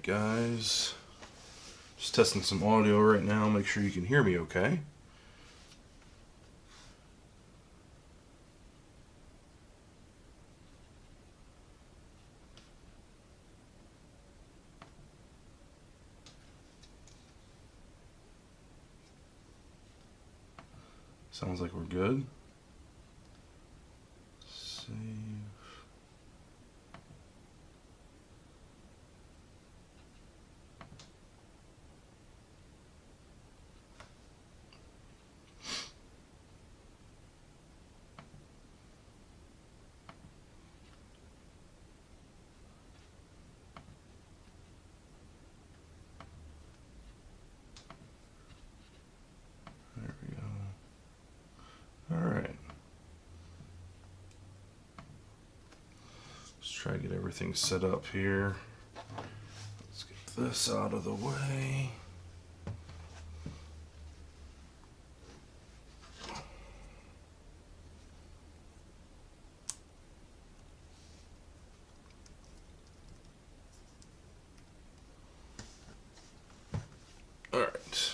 guys. Just testing some audio right now. Make sure you can hear me okay. Sounds like we're good. Save. There we go. All right. Let's try to get everything set up here. Let's get this out of the way. All right.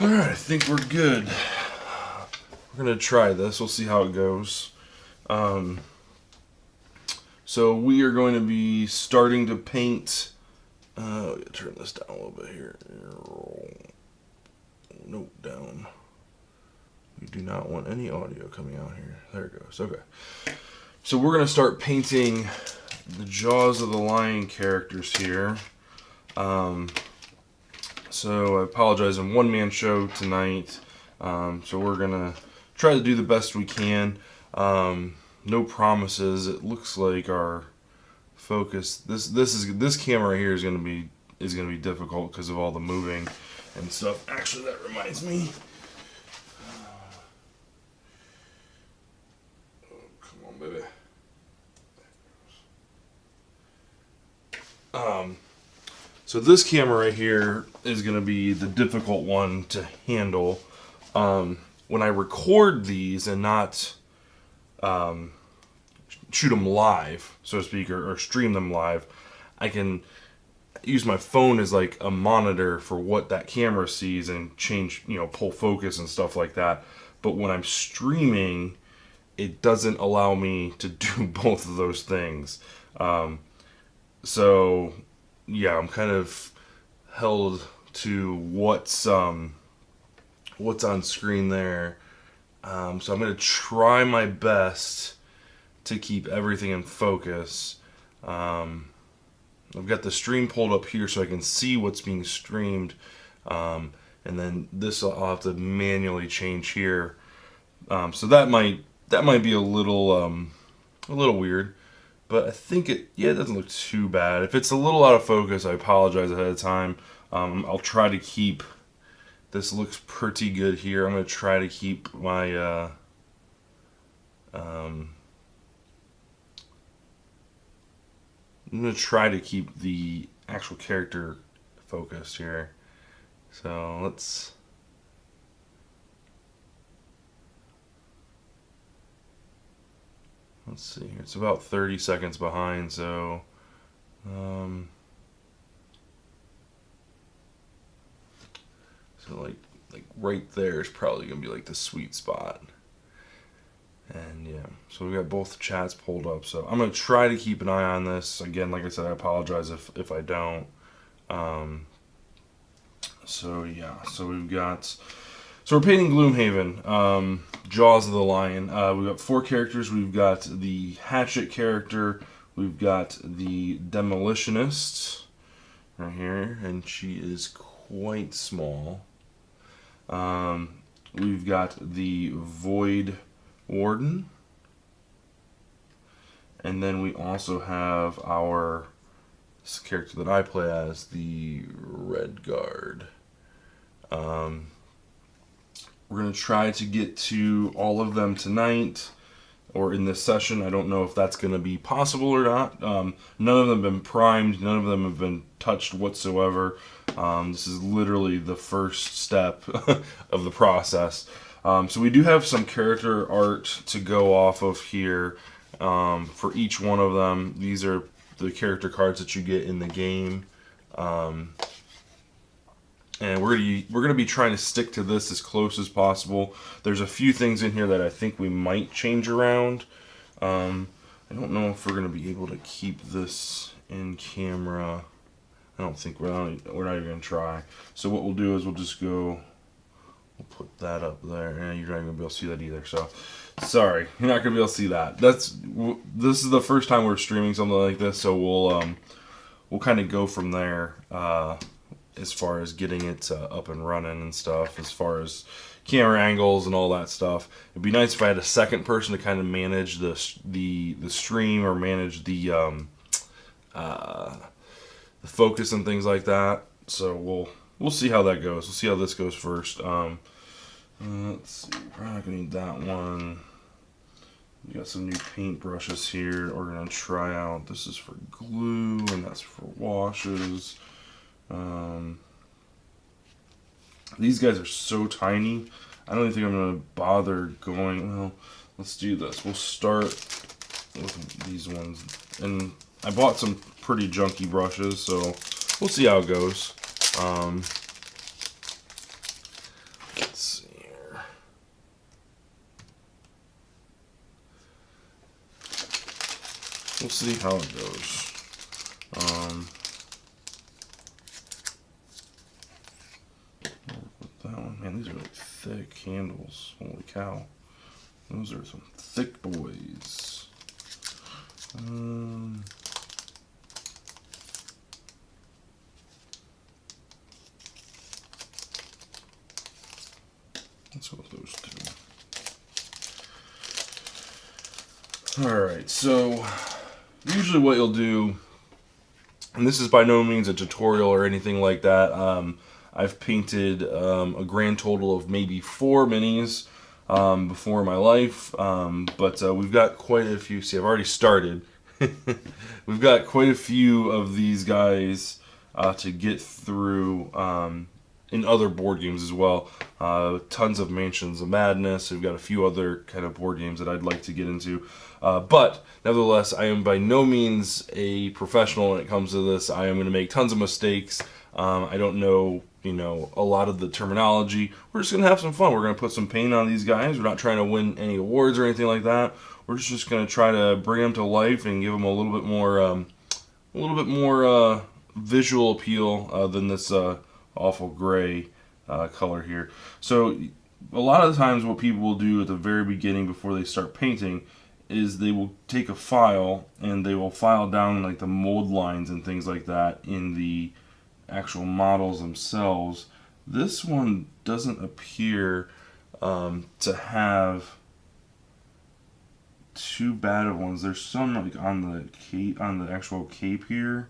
Alright, I think we're good. We're going to try this. We'll see how it goes. So we are going to be starting to paint. Turn this down a little bit here. Note down. We do not want any audio coming out here. There it goes. Okay. So we're going to start painting the Jaws of the Lion characters here. So I apologize, I'm one-man show tonight, so we're gonna try to do the best we can. No promises. It looks like our focus. This camera here is gonna be difficult because of all the moving and stuff. Actually, that reminds me. Oh, come on, baby. So this camera right here is going to be the difficult one to handle. When I record these and not shoot them live, so to speak, or stream them live, I can use my phone as like a monitor for what that camera sees and change, pull focus and stuff like that. But when I'm streaming, it doesn't allow me to do both of those things. So yeah, I'm kind of held to what's on screen there. So I'm going to try my best to keep everything in focus. I've got the stream pulled up here so I can see what's being streamed. And then this I'll have to manually change here. So that might be a little weird. But I think it doesn't look too bad. If it's a little out of focus, I apologize ahead of time. I'll try to keep, this looks pretty good here. I'm going to try to keep my, I'm going to try to keep the actual character focused here. So let's see here. It's about 30 seconds behind, so like right there is probably gonna be like the sweet spot. And yeah, so we got both chats pulled up. So I'm gonna try to keep an eye on this. Again, like I said, I apologize if I don't. So yeah, so we've got. So we're painting Gloomhaven, Jaws of the Lion. We've got 4 characters. We've got the Hatchet character. We've got the Demolitionist right here, and she is quite small. We've got the Void Warden. And then we also have this character that I play as, the Red Guard. We're going to try to get to all of them tonight. or in this session. I don't know if that's going to be possible or not. None of them have been primed. None of them have been touched whatsoever. This is literally the first step of the process. So we do have some character art to go off of here for each one of them. These are the character cards that you get in the game. And we're gonna be trying to stick to this as close as possible. There's a few things in here that I think we might change around. I don't know if we're gonna be able to keep this in camera. I don't think we're not even gonna try. So what we'll do is we'll just go. We'll put that up there, and you're not even gonna be able to see that either. So, sorry, you're not gonna be able to see that. This is the first time we're streaming something like this, so we'll kind of go from there. As far as getting it up and running and stuff, as far as camera angles and all that stuff. It'd be nice if I had a second person to kind of manage the stream or manage the focus and things like that. So we'll see how that goes. We'll see how this goes first. Let's see. Probably not gonna need that one. We got some new paint brushes here. We're gonna try out. This is for glue and that's for washes. These guys are so tiny. I don't even think I'm going to bother going. Well, let's do this. We'll start with these ones. And I bought some pretty junky brushes, so we'll see how it goes. Let's see here. We'll see how it goes. That one, man, these are really thick handles. Holy cow. Those are some thick boys. Let's go with those two. Alright, so usually what you'll do, and this is by no means a tutorial or anything like that, I've painted a grand total of maybe 4 minis before in my life, but we've got quite a few. See, I've already started. We've got quite a few of these guys to get through in other board games as well. Tons of Mansions of Madness. We've got a few other kind of board games that I'd like to get into. But nevertheless, I am by no means a professional when it comes to this. I am going to make tons of mistakes. I don't know, a lot of the terminology. We're just going to have some fun. We're going to put some paint on these guys. We're not trying to win any awards or anything like that. We're just going to try to bring them to life and give them a little bit more visual appeal than this awful gray color here. So a lot of the times what people will do at the very beginning before they start painting is they will take a file and they will file down like the mold lines and things like that in the actual models themselves. This one doesn't appear to have too bad of ones. There's some like on the cape, on the actual cape here.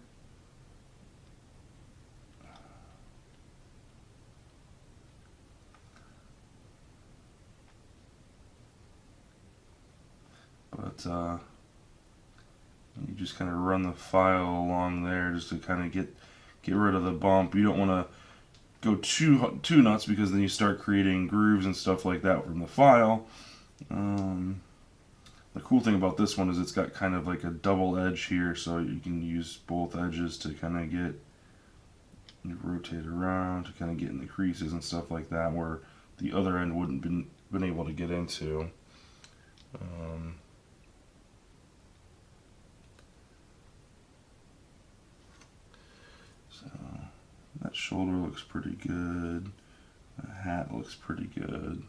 But you just kind of run the file along there just to kind of get rid of the bump. You don't want to go too nuts because then you start creating grooves and stuff like that from the file. The cool thing about this one is it's got kind of like a double edge here, so you can use both edges to kind of rotate around to kind of get in the creases and stuff like that, where the other end wouldn't been able to get into. So that shoulder looks pretty good. The hat looks pretty good.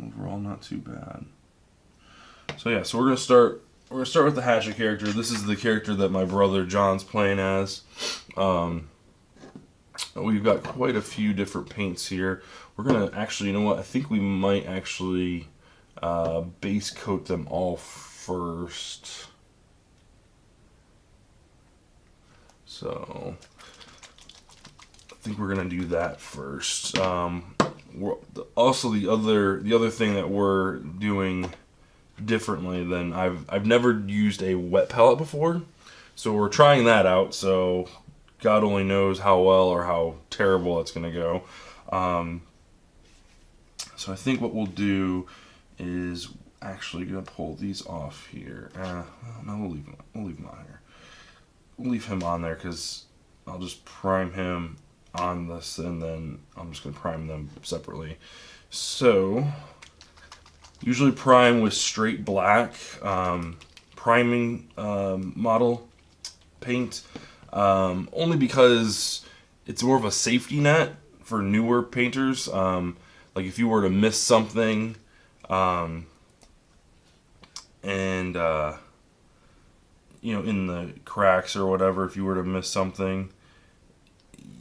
Overall, not too bad. So yeah, so we're gonna start with the Hatchet character. This is the character that my brother John's playing as. We've got quite a few different paints here. We're gonna actually, you know what? I think we might actually base coat them all first. think we're gonna do that first. Also, the other thing that we're doing differently than I've never used a wet palette before, so we're trying that out. So God only knows how well or how terrible it's gonna go. Um, so I think what we'll do is actually gonna pull these off here. No, we'll leave them. We'll leave them on here. We'll leave him on there because I'll just prime him on this, and then I'm just gonna prime them separately. So usually prime with straight black priming model paint, only because it's more of a safety net for newer painters. Like if you were to miss something, and in the cracks or whatever, if you were to miss something,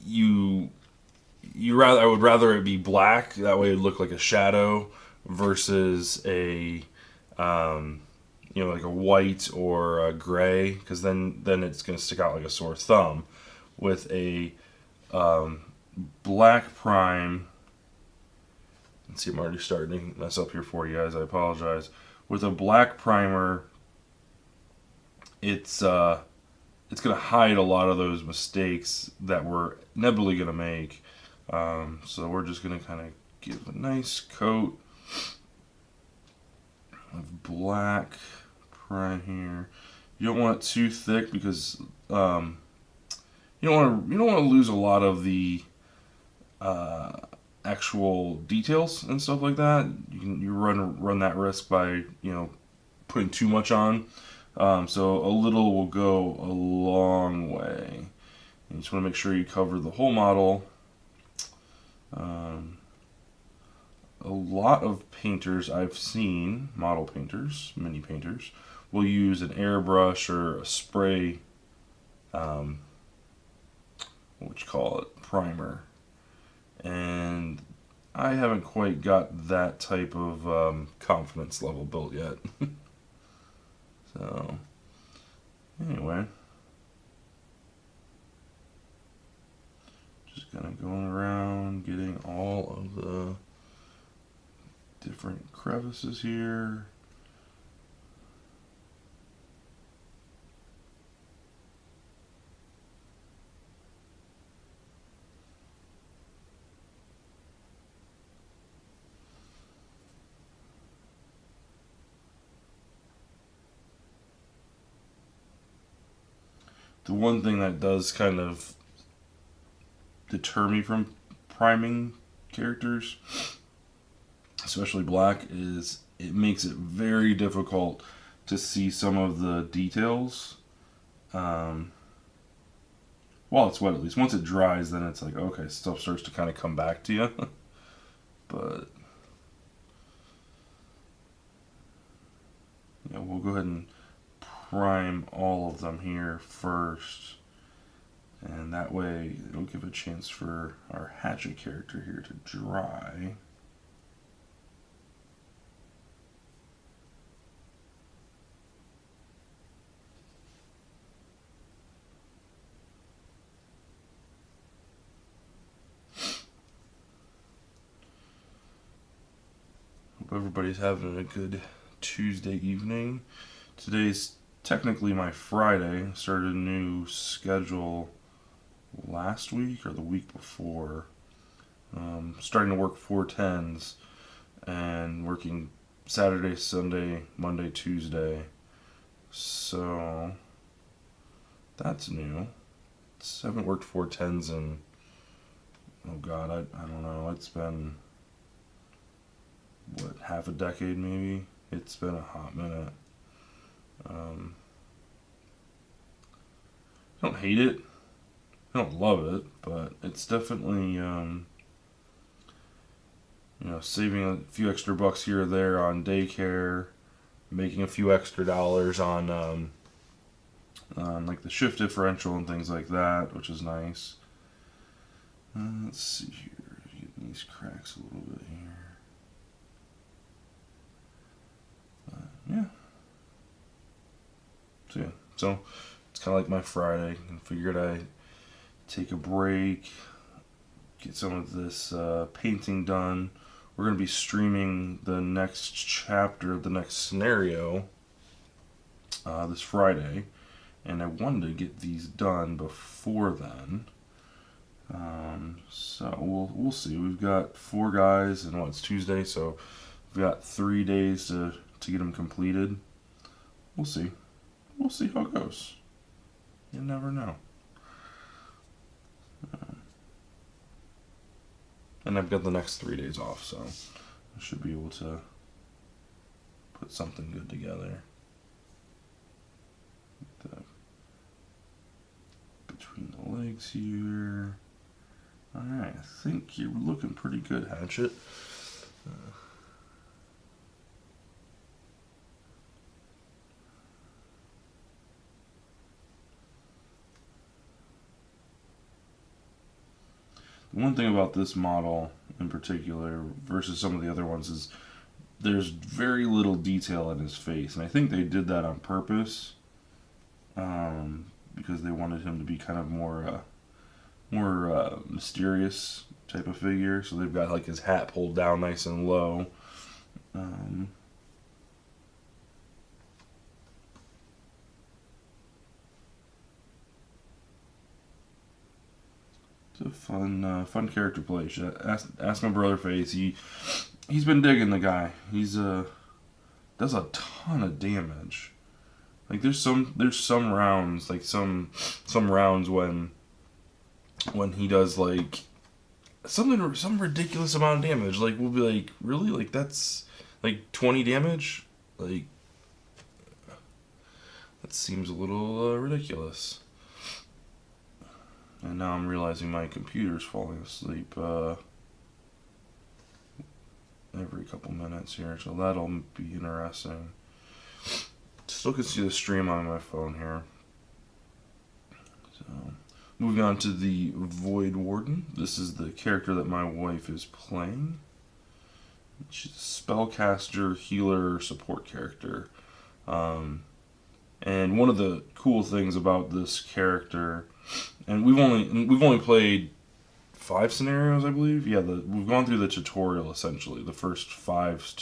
I would rather it be black. That way it would look like a shadow versus a like a white or a gray, because then it's going to stick out like a sore thumb. With a black prime, let's see, I'm already starting to mess up here for you guys. I apologize. With a black primer, it's going to hide a lot of those mistakes that we're inevitably going to make. So we're just going to kind of give a nice coat of black prime here. You don't want it too thick because you don't want to lose a lot of the actual details and stuff like that. You run that risk by putting too much on. So a little will go a long way. You just want to make sure you cover the whole model. A lot of painters I've seen, model painters, mini painters, will use an airbrush or a spray, primer. And I haven't quite got that type of confidence level built yet. So, anyway. Just kind of going around, getting all of the different crevices here. The one thing that does kind of deter me from priming characters, especially black, is it makes it very difficult to see some of the details while it's wet. At least once it dries, then it's like, okay, stuff starts to kind of come back to you. But yeah, we'll go ahead and prime all of them here first, and that way it'll give a chance for our hatchet character here to dry. Hope everybody's having a good Tuesday evening. Today's technically my Friday. Started a new schedule last week or the week before. Starting to work 4/10s and working Saturday, Sunday, Monday, Tuesday. So that's new. I haven't worked 4/10s in, oh God, I don't know. It's been, half a decade maybe? It's been a hot minute. I don't hate it. I don't love it, but it's definitely, saving a few extra bucks here or there on daycare, making a few extra dollars on like the shift differential and things like that, which is nice. Let's see here, getting these cracks a little bit here. Yeah. So it's kind of like my Friday. I figured I'd take a break, get some of this painting done. We're going to be streaming the next chapter of the next scenario this Friday, and I wanted to get these done before then. So we'll see. We've got 4 guys, and it's Tuesday, so we've got 3 days to get them completed. We'll see. We'll see how it goes. You never know. And I've got the next 3 days off, so I should be able to put something good together. Between the legs here. Alright, I think you're looking pretty good, Hatchet. One thing about this model in particular versus some of the other ones is there's very little detail in his face, and I think they did that on purpose because they wanted him to be kind of more mysterious type of figure. So they've got like his hat pulled down nice and low. It's a fun character play. Ask my brother Face. He's been digging the guy. He's does a ton of damage. Like there's some rounds, like some rounds when he does like some ridiculous amount of damage. Like we'll be like, really? Like that's like 20 damage? Like that seems a little ridiculous. And now I'm realizing my computer's falling asleep every couple minutes here, so that'll be interesting. Still can see the stream on my phone here. So, moving on to the Void Warden. This is the character that my wife is playing. She's a spellcaster, healer, support character. And one of the cool things about this character, and we've only played 5 scenarios, I believe. Yeah, we've gone through the tutorial essentially, the first 5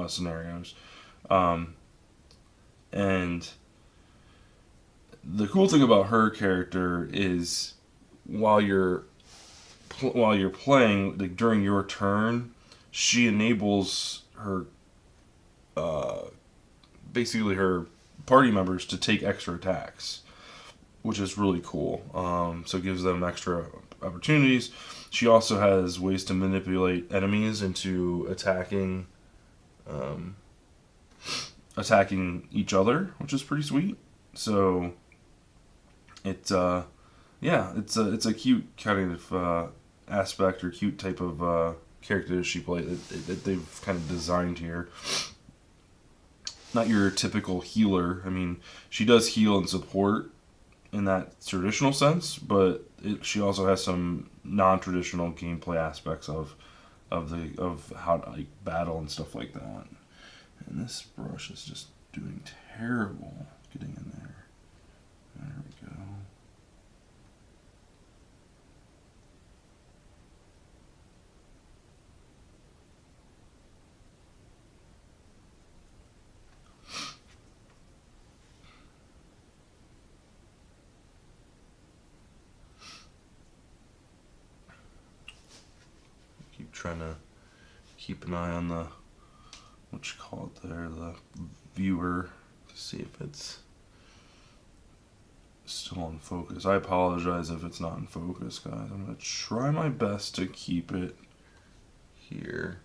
scenarios, and the cool thing about her character is while you're playing, like during your turn, she enables her basically her party members to take extra attacks, which is really cool. So it gives them extra opportunities. She also has ways to manipulate enemies into attacking each other, which is pretty sweet. So it's a cute kind of aspect or cute type of character that she plays that they've kind of designed here. Not your typical healer. I mean, she does heal and support in that traditional sense, but she also has some non-traditional gameplay aspects of how to like battle and stuff like that. And this brush is just doing terrible getting in there. There we go. Trying to keep an eye on the the viewer to see if it's still in focus. I apologize if it's not in focus, guys. I'm gonna try my best to keep it here.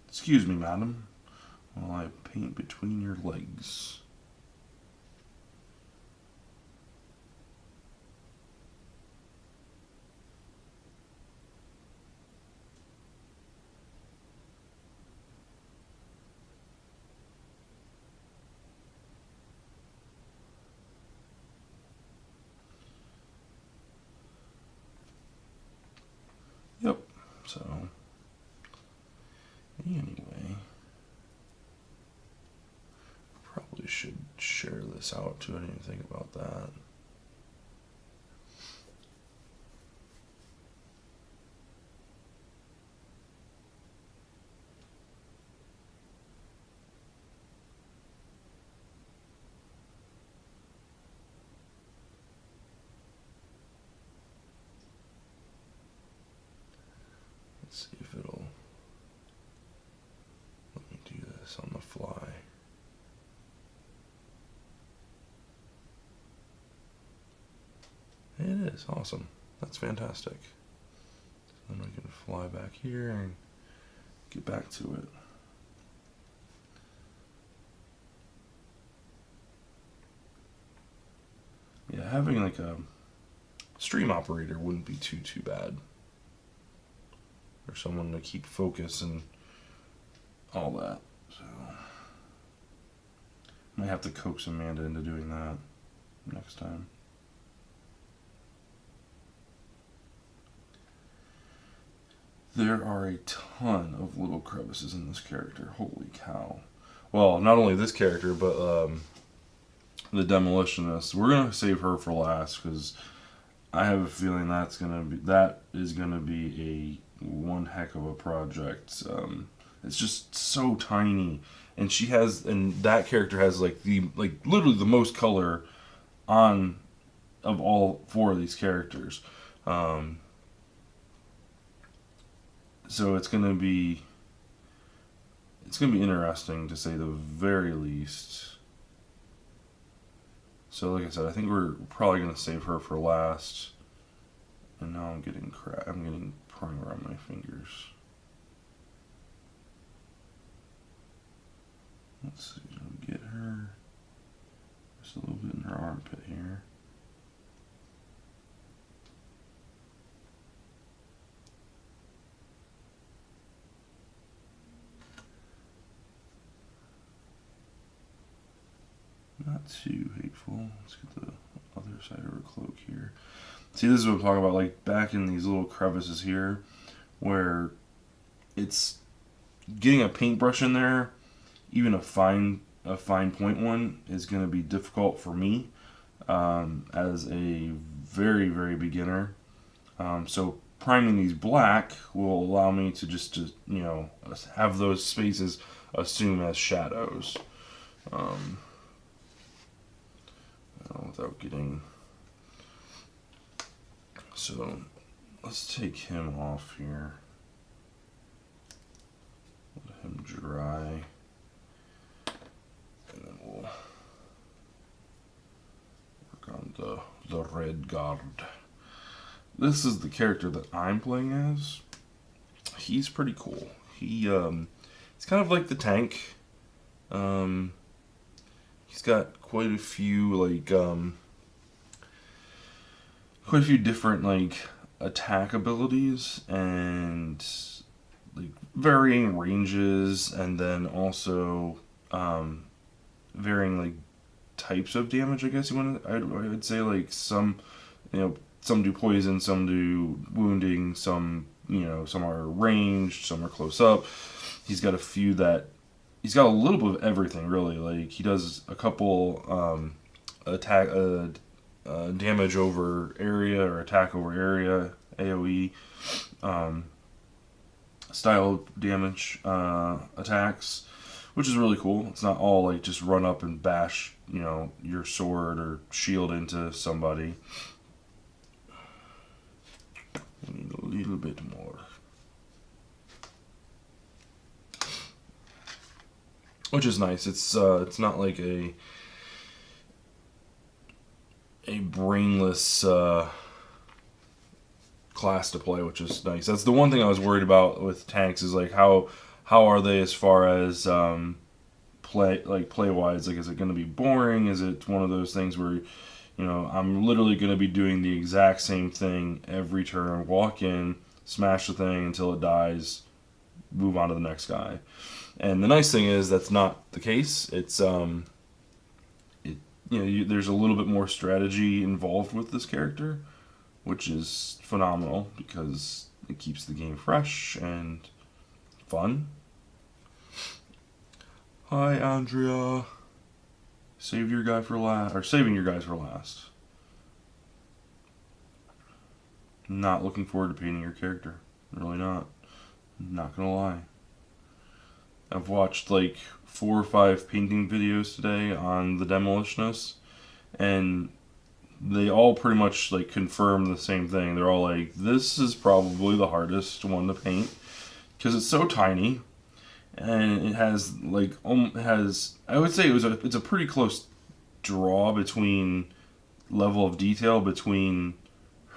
Excuse me, madam, while I paint between your legs. Yep, so anyway, probably probably should share this out too. I didn't even think about that. Let's see if it'll let me do this on the fly. It is awesome. That's fantastic. Then we can fly back here and get back to it. Yeah, having like a stream operator wouldn't be too bad. Or someone to keep focus and all that. So might have to coax Amanda into doing that next time. There are a ton of little crevices in this character. Holy cow. Well, not only this character, but the Demolitionist. We're going to save her for last because I have a feeling that is going to be a one heck of a project. It's just so tiny, and that character has literally the most color of all four of these characters. So it's gonna be interesting to say the very least. So like I said, I think we're probably gonna save her for last. And now I'm getting primer on my fingers. Let's see, I'll get her just a little bit in her armpit here. Not too hateful. Let's get the other side of her cloak here. See, this is what I'm talking about, like back in these little crevices here, where it's getting a paintbrush in there, even a fine point one, is going to be difficult for me as a very, very beginner. So priming these black will allow me to just have those spaces assume as shadows. Without getting... So, let's take him off here. Let him dry. And then we'll work on the red guard. This is the character that I'm playing as. He's pretty cool. He's kind of like the tank. He's got quite a few different attack abilities and varying ranges, and then also varying types of damage. I guess I would say some do poison, some do wounding, some are ranged, some are close up. He's got a little bit of everything, really. He does a couple attack damage over area or attack over area, AoE style damage attacks, which is really cool. It's not all just run up and bash your sword or shield into somebody. We need a little bit more. Which is nice. It's not like a brainless class to play, which is nice. That's the one thing I was worried about with tanks is how are they as far as play wise? Is it going to be boring? Is it one of those things where I'm literally going to be doing the exact same thing every turn? Walk in, smash the thing until it dies, move on to the next guy. And the nice thing is that's not the case. It's there's a little bit more strategy involved with this character, which is phenomenal because it keeps the game fresh and fun. Hi, Andrea. Save your guy for last, or saving your guys for last. Not looking forward to painting your character. Really not. Not gonna lie. I've watched like 4 or 5 painting videos today on the Demolitionist, and they all pretty much like confirm the same thing. They're all like, this is probably the hardest one to paint because it's so tiny, and it has like it has. I would say it's a pretty close draw between level of detail between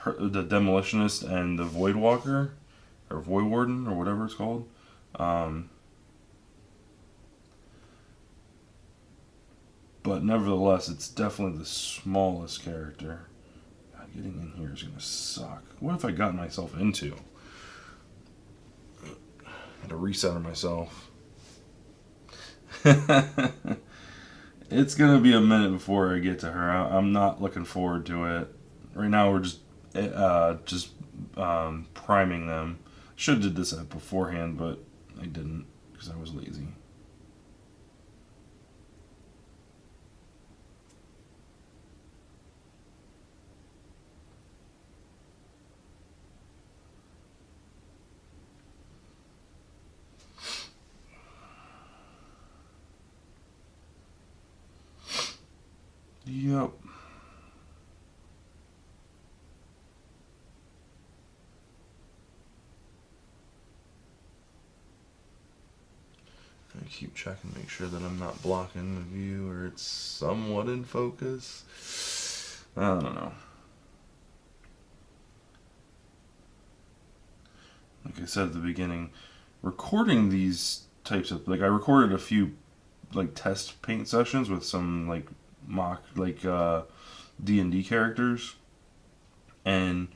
the Demolitionist and the Void Walker or Void Warden or whatever it's called. But nevertheless, it's definitely the smallest character. God, getting in here is gonna suck. What have I gotten myself into? I had to recenter myself. It's gonna be a minute before I get to her. I'm not looking forward to it. Right now, we're just priming them. Should have did this beforehand, but I didn't because I was lazy. Yep. I keep checking to make sure that I'm not blocking the view or it's somewhat in focus. I don't know. Like I said at the beginning, recording these types of I recorded a few like test paint sessions with some like mock D&D characters, and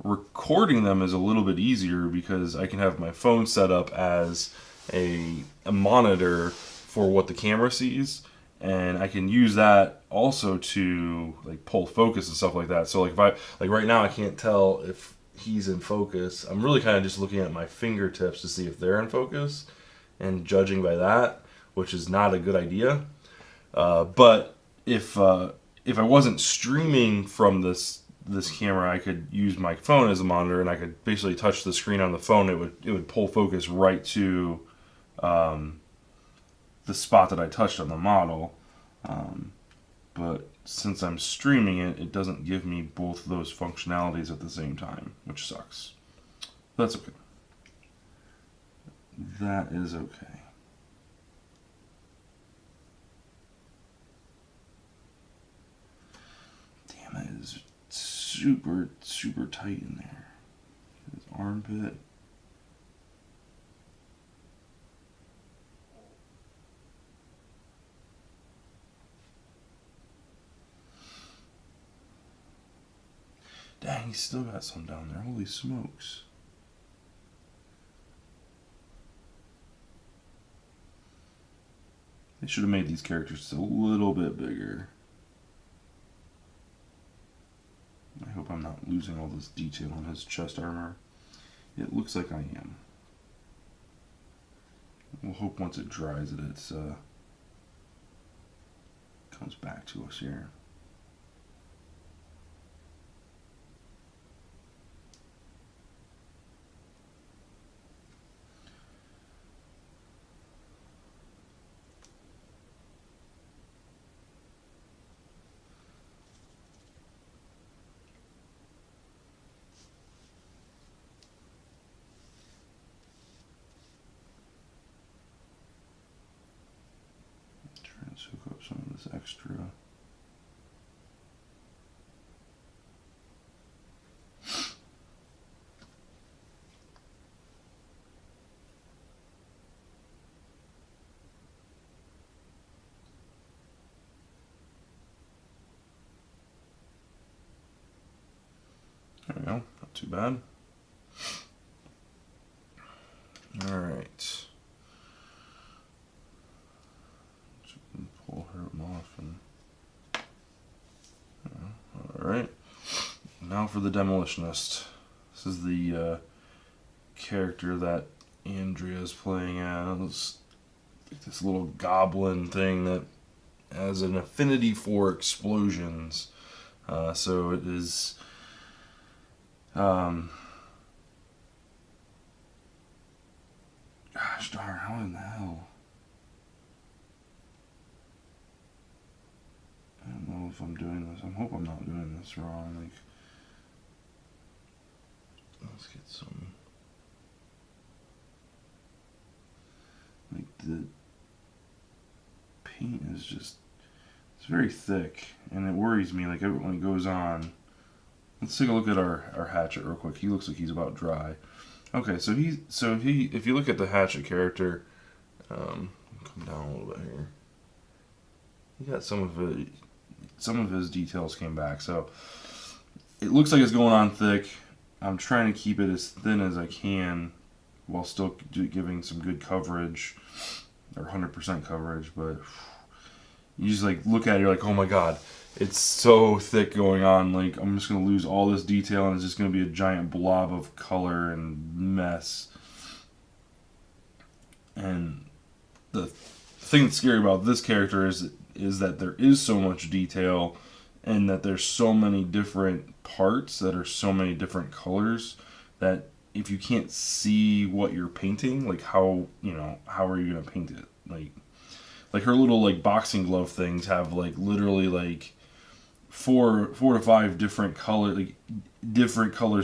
recording them is a little bit easier because I can have my phone set up as a monitor for what the camera sees, and I can use that also to like pull focus and stuff like that. So like if I like right now I can't tell if he's in focus. I'm really kind of just looking at my fingertips to see if they're in focus and judging by that, which is not a good idea. But if I wasn't streaming from this camera, I could use my phone as a monitor, and I could basically touch the screen on the phone. It would pull focus right to the spot that I touched on the model. But since I'm streaming it, it doesn't give me both of those functionalities at the same time, which sucks. That's okay. That is okay. Damn, that is super, super tight in there. His armpit. Dang, he's still got some down there. Holy smokes. They should have made these characters just a little bit bigger. I hope I'm not losing all this detail on his chest armor. It looks like I am. We'll hope once it dries that it's comes back to us here. Let's hook up some of this extra. There we go, not too bad. Alright. Pull her off and alright. Now for the Demolitionist. This is the character that Andrea's playing as. Like this little goblin thing that has an affinity for explosions. So it is. Gosh darn, how in the hell? I don't know if I'm doing this. I hope I'm not doing this wrong. Like, let's get some. Like, the paint is just. It's very thick, and it worries me. Like, when it goes on. Let's take a look at our hatchet real quick. He looks like he's about dry. Okay, so if you look at the hatchet character, come down a little bit here. He got some of his details came back. So it looks like it's going on thick. I'm trying to keep it as thin as I can while still giving some good coverage, or 100% coverage. But you just like look at it, you're like, oh my god, it's so thick going on. Like, I'm just gonna lose all this detail, and it's just gonna be a giant blob of color and mess. And the thing that's scary about this character is that there is so much detail, and that there's so many different parts that are so many different colors, that if you can't see what you're painting, like how are you gonna paint it? Like her little like boxing glove things have like literally like four to five different colors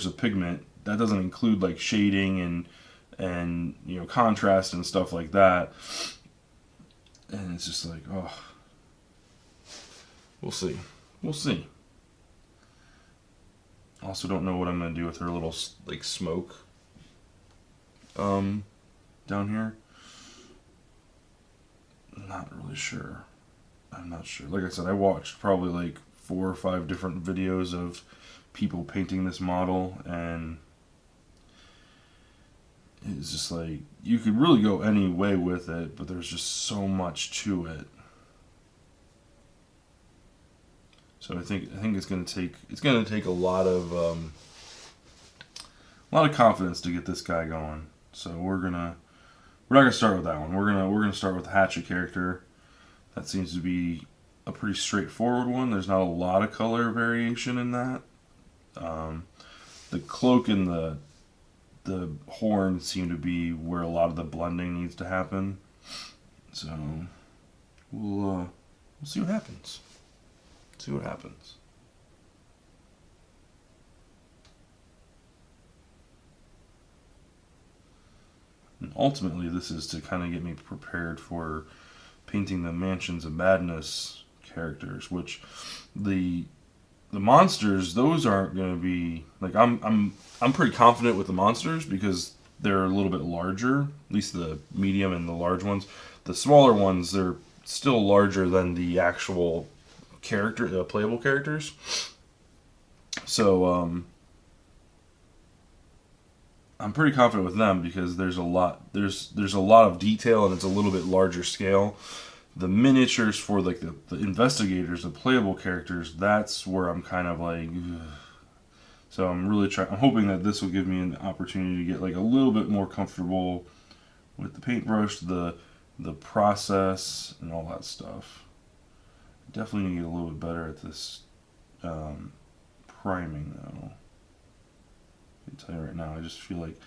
of pigment. That doesn't include like shading and contrast and stuff like that. And it's just like, oh, we'll see. Also, don't know what I'm gonna do with her little like smoke down here. Not really sure. I'm not sure. Like I said, I watched probably like 4 or 5 different videos of people painting this model, and it's just like, you could really go any way with it, but there's just so much to it. So I think it's gonna take a lot of confidence to get this guy going. So we're not gonna start with that one. We're gonna start with the hatchet character. That seems to be a pretty straightforward one. There's not a lot of color variation in that. The cloak and the horn seem to be where a lot of the blending needs to happen. So we'll see what happens. See what happens. And ultimately, this is to kind of get me prepared for painting the Mansions of Madness characters, which the monsters, those aren't going to be like, I'm pretty confident with the monsters because they're a little bit larger, at least the medium and the large ones. The smaller ones, they're still larger than the actual playable characters. So I'm pretty confident with them because there's a lot of detail, and it's a little bit larger scale. The miniatures for like the investigators, the playable characters, that's where I'm kind of like, ugh. So I'm hoping that this will give me an opportunity to get like a little bit more comfortable with the paintbrush, the process, and all that stuff. Definitely need to get a little bit better at this priming though. I can tell you right now, I just feel like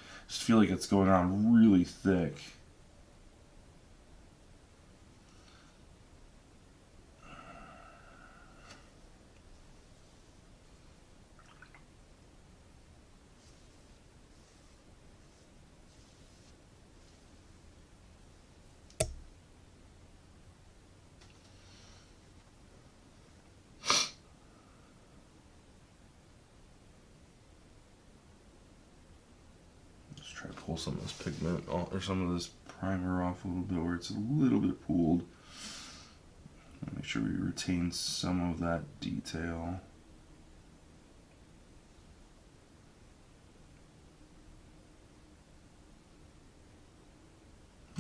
it's going on really thick. Try to pull some of this pigment off, or some of this primer off a little bit where it's a little bit pooled. Make sure we retain some of that detail.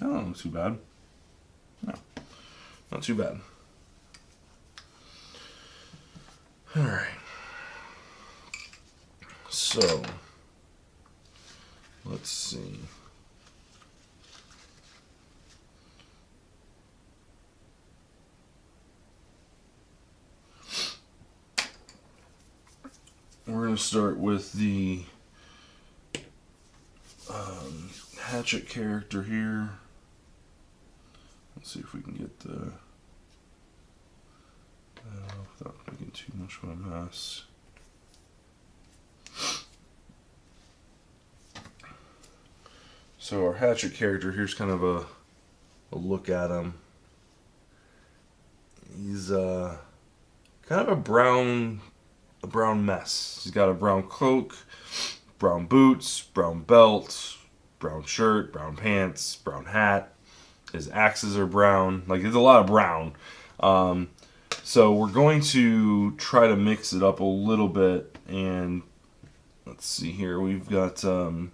No, not too bad. No, not too bad. All right. So let's see. we're going to start with the hatchet character here. Let's see if we can get the without making too much of a mess. So our hatchet character, here's kind of a look at him. He's kind of a brown mess. He's got a brown cloak, brown boots, brown belt, brown shirt, brown pants, brown hat. His axes are brown. Like, there's a lot of brown. So we're going to try to mix it up a little bit. And let's see here. We've got a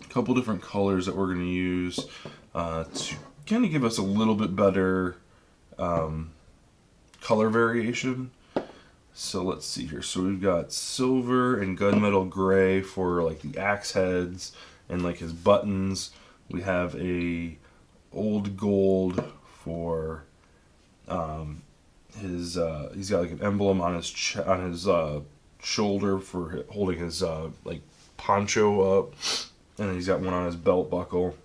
couple different colors that we're going to use to kind of give us a little bit better color variation. So let's see here. So we've got silver and gunmetal gray for like the axe heads and like his buttons. We have a old gold for his he's got like an emblem on his shoulder for holding his like poncho up, and then he's got one on his belt buckle.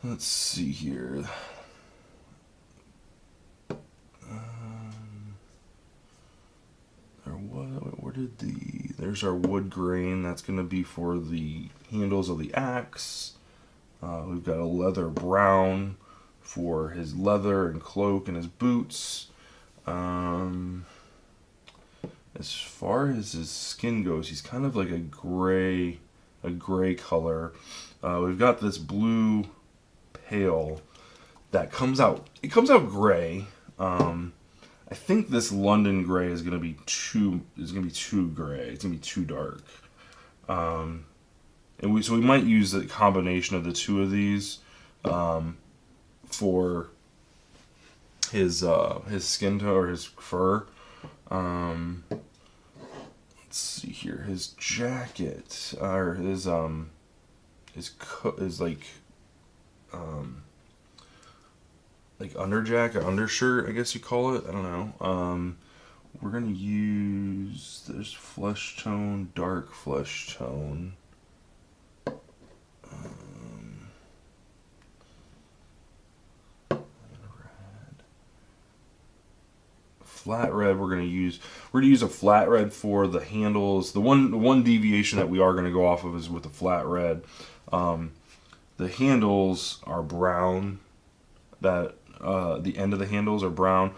Let's see here. There's our wood grain. That's going to be for the handles of the axe. We've got a leather brown for his leather and cloak and his boots. As far as his skin goes, he's kind of like a gray color. We've got this blue pale that comes out. It comes out gray. I think this London gray is gonna be too gray. It's gonna be too dark. So we might use a combination of the two of these for his skin tone or his fur. Let's see here. His jacket or his underjacket, undershirt, I guess you call it. I don't know. We're gonna use this flesh tone, dark flesh tone. Flat red. We're gonna use a flat red for the handles. The one deviation that we are gonna go off of is with the flat red. The handles are brown. That the end of the handles are brown.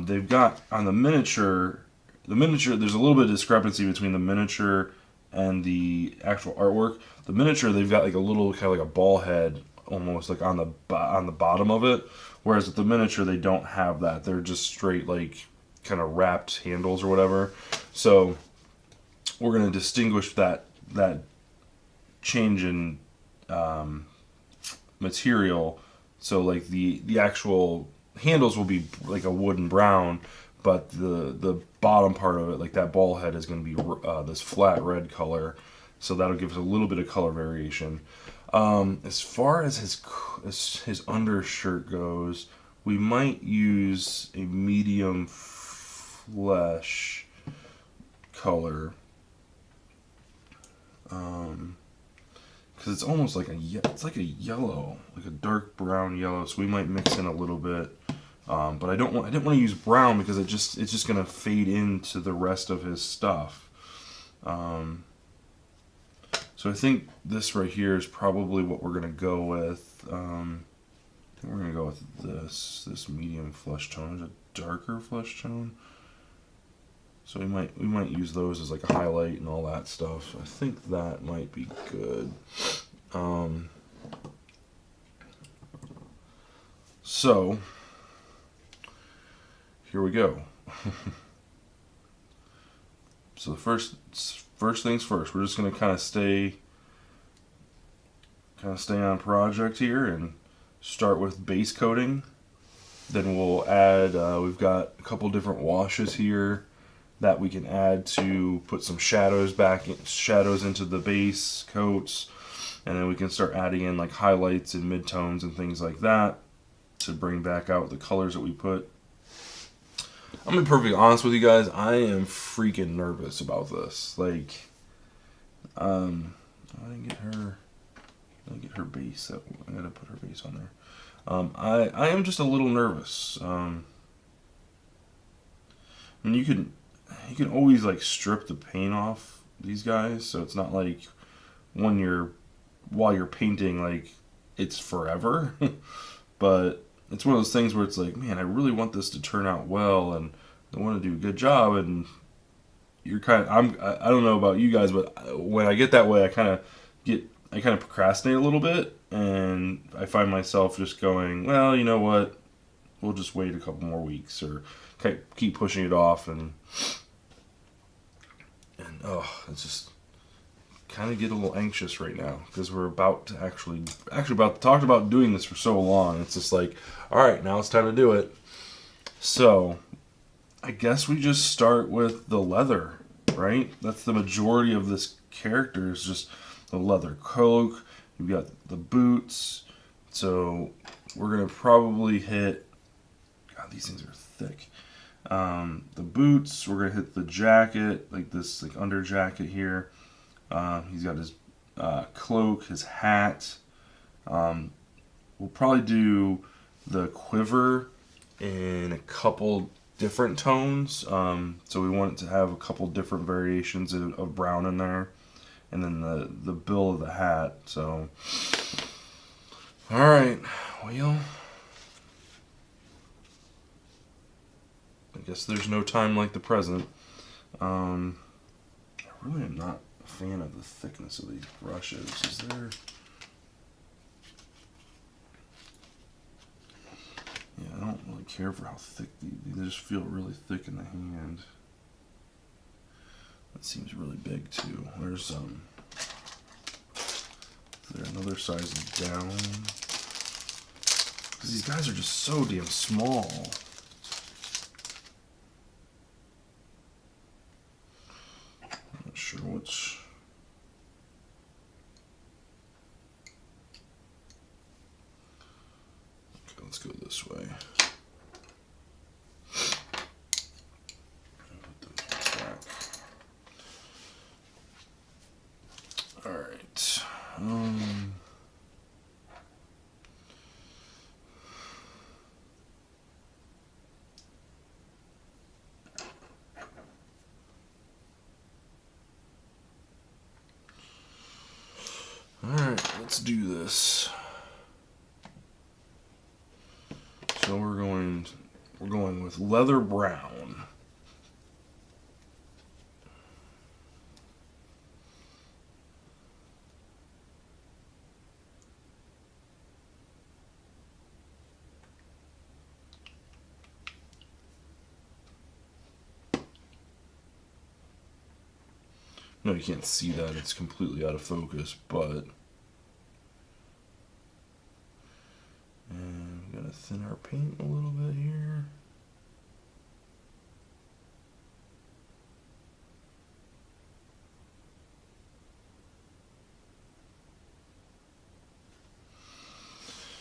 They've got on the miniature. There's a little bit of discrepancy between the miniature and the actual artwork. The miniature, they've got like a little kind of like a ball head almost like on the bottom of it, whereas with the miniature they don't have that. They're just straight like kind of wrapped handles or whatever. So we're going to distinguish that change in material. So like the actual handles will be like a wooden brown, but the bottom part of it, like that ball head, is going to be this flat red color. So that'll give us a little bit of color variation. As far as his undershirt goes, we might use a medium flesh color. Because it's almost like it's like a yellow, like a dark brown yellow. So we might mix in a little bit, but I didn't want to use brown because it's just gonna fade into the rest of his stuff. So I think this right here is probably what we're gonna go with. I think we're gonna go with this medium flesh tone. Is a darker flesh tone. So we might use those as like a highlight and all that stuff. So I think that might be good. So here we go. So the first things first, we're just gonna kind of stay on project here and start with base coating. Then we'll add. We've got a couple different washes here that we can add to put some shadows into the base coats, and then we can start adding in like highlights and midtones and things like that to bring back out the colors that we put. I'm gonna be perfectly honest with you guys. I am freaking nervous about this. Like, I didn't get her. I didn't get her base. I gotta put her base on there. I am just a little nervous. I mean, you can always like strip the paint off these guys, so it's not like when while you're painting, like it's forever. But it's one of those things where it's like, man, I really want this to turn out well, and I want to do a good job. And you're kind of, I don't know about you guys, but when I get that way, I kind of procrastinate a little bit, and I find myself just going, well, you know what, we'll just wait a couple more weeks, or keep pushing it off, and oh, it's just kind of get a little anxious right now because we're about to actually about talked about doing this for so long. It's just like, all right, now it's time to do it. So I guess we just start with the leather, right? That's the majority of this character is just the leather cloak. You've got the boots. So we're gonna probably hit. God, these things are thick. The boots. We're gonna hit the jacket, like this, like under jacket here. He's got his cloak, his hat. We'll probably do the quiver in a couple different tones. So we want it to have a couple different variations of brown in there. And then the bill of the hat. So, alright, well, I guess there's no time like the present. I really am not a fan of the thickness of these brushes. Is there... Yeah, I don't really care for how thick they just feel really thick in the hand. That seems really big too. There's is there another size down? Because these guys are just so damn small. I'm not sure which. Okay, let's go this way. Alright. Alright, let's do this. So we're going with leather brown. No, you can't see that. It's completely out of focus, but... And we gotta thin our paint a little bit here.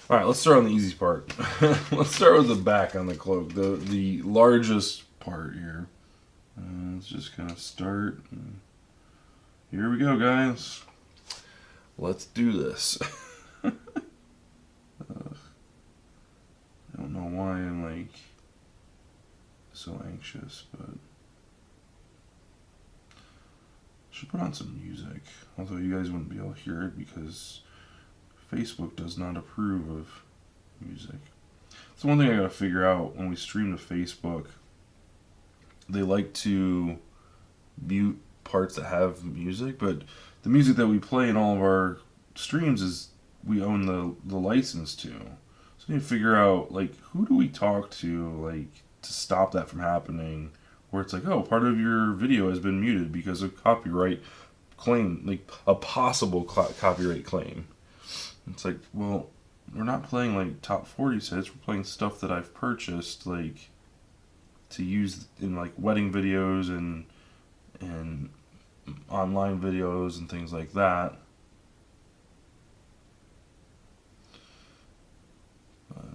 Alright, let's start on the easy part. Let's start with the back on the cloak, the largest part here. Let's just kind of start. Here we go, guys. Let's do this. I don't know why I'm like so anxious, but I should put on some music. Although you guys wouldn't be able to hear it because Facebook does not approve of music. That's one thing I gotta figure out when we stream to Facebook. They like to mute parts that have music, but the music that we play in all of our streams is we own the license to. So we need to figure out, like, who do we talk to, like, to stop that from happening, where it's like, oh, part of your video has been muted because of copyright claim, like a possible copyright claim. It's like, well, we're not playing like top 40 hits, we're playing stuff that I've purchased, like, to use in like wedding videos and online videos and things like that. But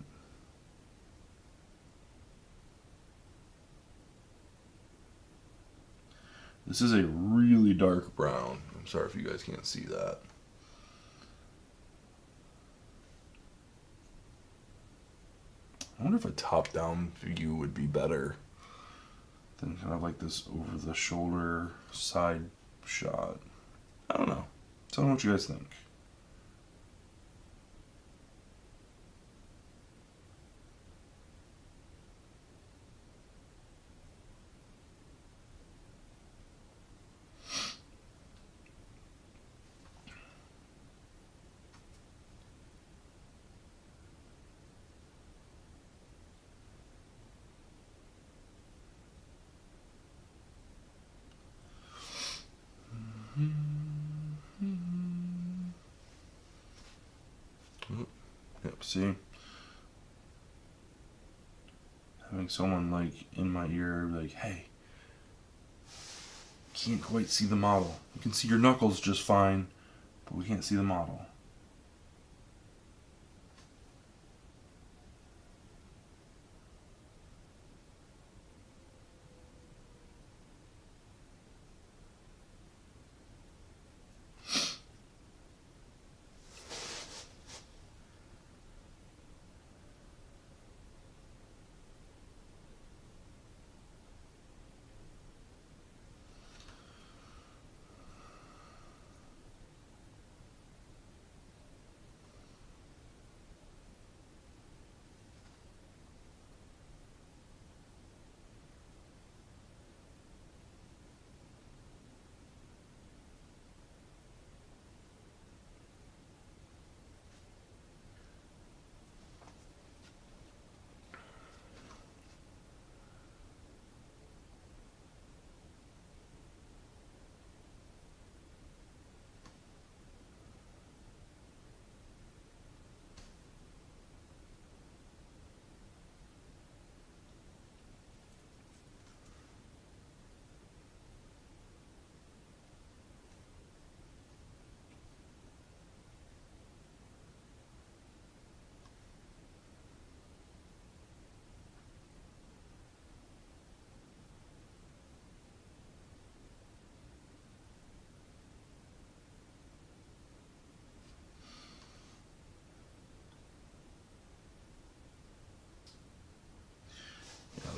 This is a really dark brown. I'm sorry if you guys can't see that. I wonder if a top-down view would be better than kind of like this over-the-shoulder side shot. I don't know. Tell me what you guys think. Yep, see? Having someone like in my ear like, hey, can't quite see the model. You can see your knuckles just fine, but we can't see the model.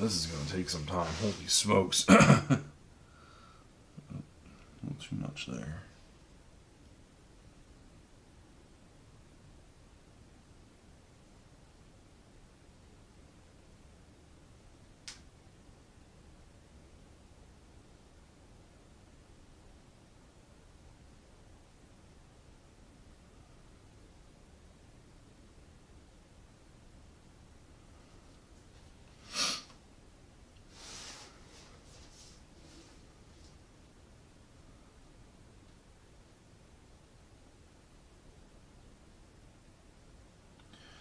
This is going to take some time. Holy smokes. A little too much there.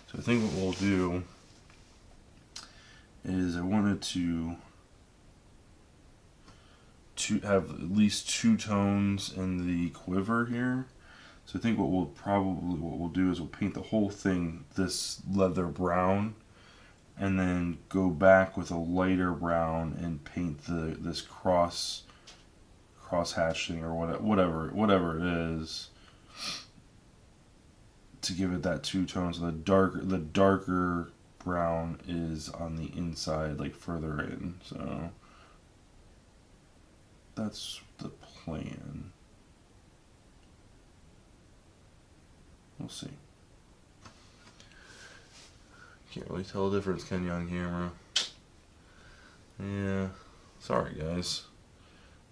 So I think what we'll do is I wanted to have at least 2 tones in the quiver here. So I think what we'll do is we'll paint the whole thing this leather brown, and then go back with a lighter brown and paint this cross hatching or whatever it is, to give it that 2 tones. The darker brown is on the inside, like further in. So that's the plan. We'll see. Can't really tell the difference, can you, on camera? Yeah. Sorry, guys.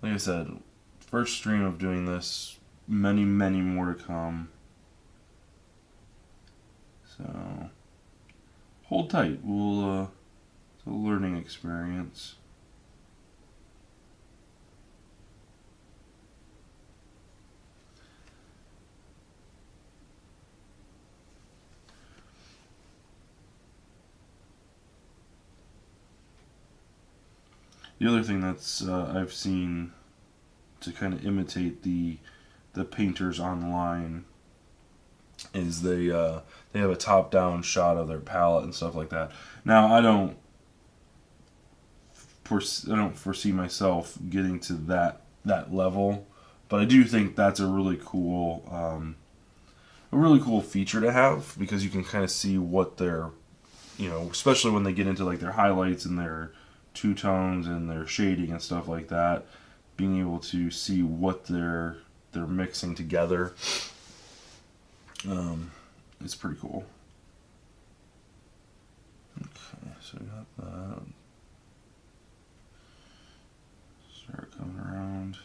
Like I said, first stream of doing this. Many more to come. So, hold tight. It's a learning experience. The other thing that's I've seen to kind of imitate the painters online is they have a top-down shot of their palette and stuff like that. Now I don't foresee myself getting to that that level. But I do think that's a really cool feature to have, because you can kind of see what they're, especially when they get into like their highlights and their two tones and their shading and stuff like that, being able to see what they're mixing together, it's pretty cool. Okay, so we got that. Start coming around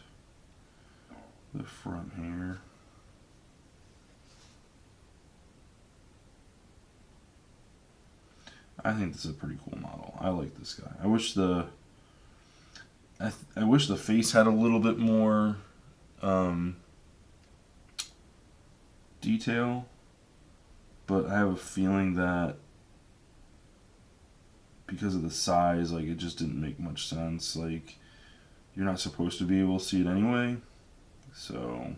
the front here. I think this is a pretty cool model. I like this guy. I wish the face had a little bit more detail, but I have a feeling that because of the size, like, it just didn't make much sense. Like, you're not supposed to be able to see it anyway, so.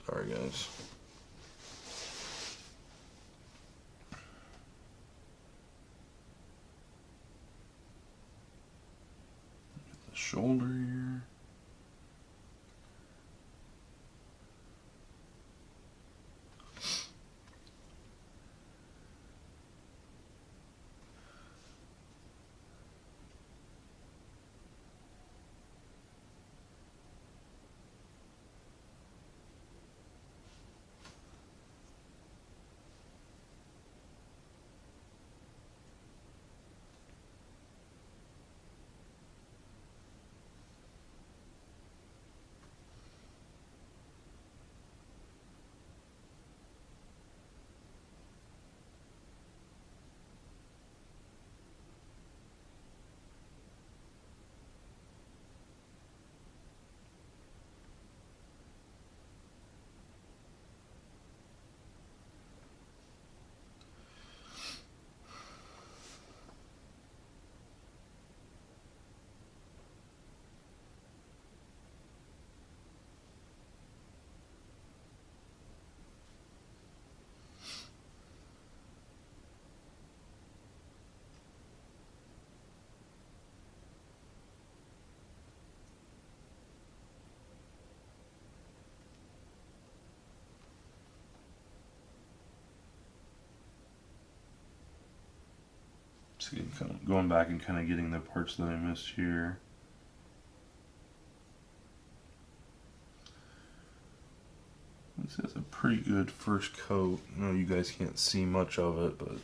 Sorry, guys. Get the shoulder here. So going back and kind of getting the parts that I missed here. This is a pretty good first coat. I know you guys can't see much of it, but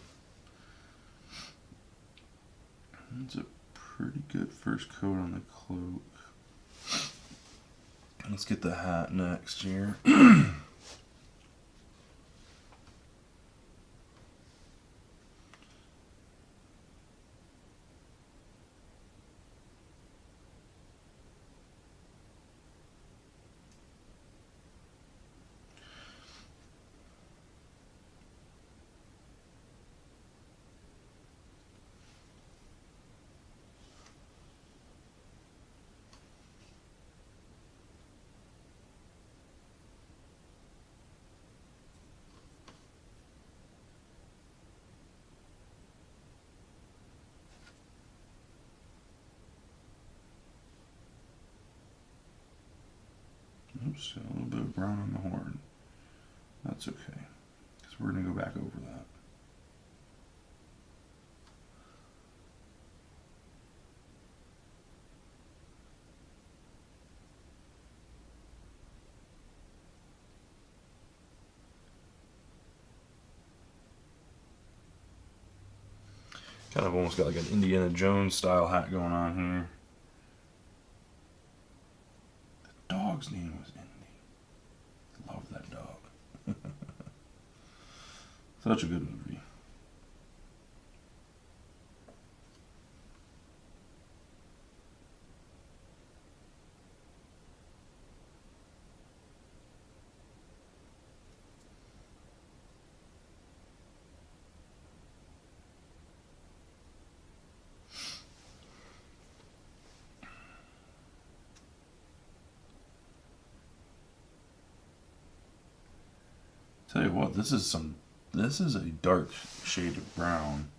it's a pretty good first coat on the cloak. Let's get the hat next here. Oops, a little bit of brown on the horn. That's okay, because we're going to go back over that. Kind of almost got like an Indiana Jones style hat going on here. The dog's name was Indy. Love that dog. Such a good movie. Tell you what, this is a dark shade of brown.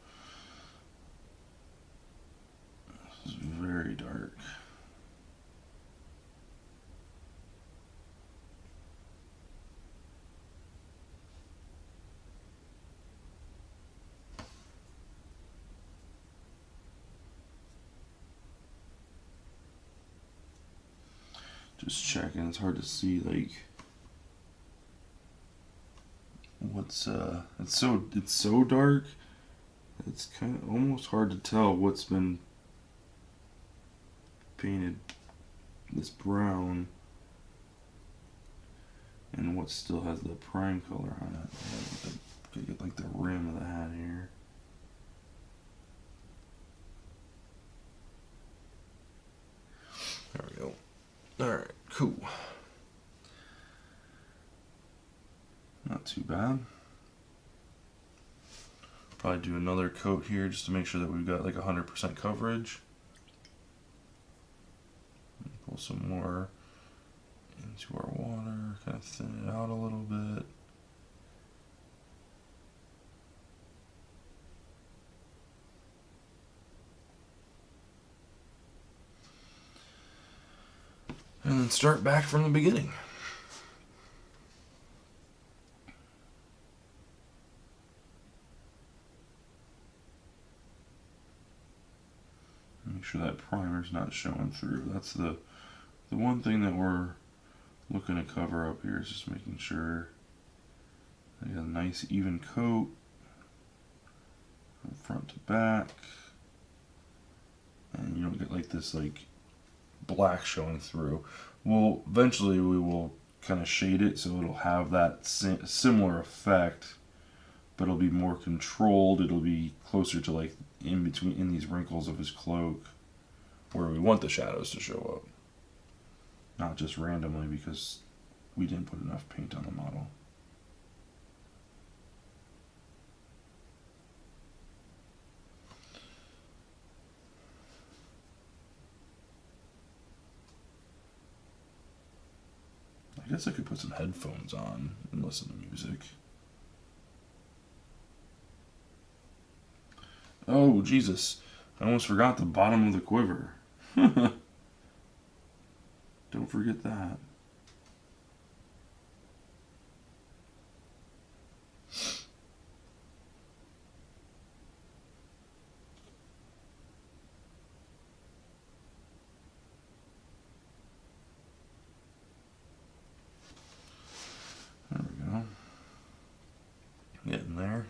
very dark. Just checking. It's hard to see like what's it's so dark. It's kind of almost hard to tell what's been painted this brown and what still has the prime color on it. Gotta get like the rim of the hat here. There we go. Alright, cool. Not too bad. Probably do another coat here just to make sure that we've got like 100% coverage. Pull some more into our water, kind of thin it out a little bit. And then start back from the beginning. Make sure that primer's not showing through. That's the one thing that we're looking to cover up here, is just making sure I got a nice even coat from front to back, and you don't get like this like black showing through. Well, eventually we will kind of shade it so it'll have that similar effect, but it'll be more controlled. It'll be closer to like in between, in these wrinkles of his cloak, where we want the shadows to show up, not just randomly because we didn't put enough paint on the model. I guess I could put some headphones on and listen to music. Oh, Jesus. I almost forgot the bottom of the quiver. Don't forget that. There we go. Getting there.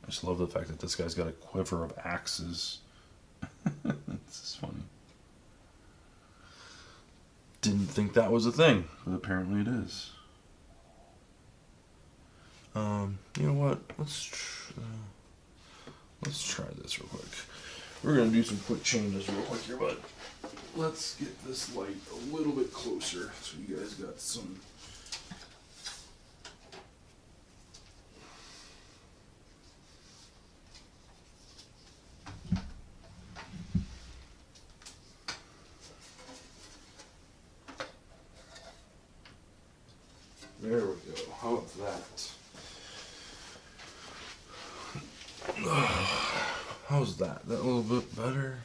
I just love the fact that this guy's got a quiver of axes. It's just funny. Didn't think that was a thing, but apparently it is. You know what? Let's try this real quick. We're gonna do some quick changes real quick here, but let's get this light a little bit closer so you guys got some. There we go. How's that? How's that? That a little bit better?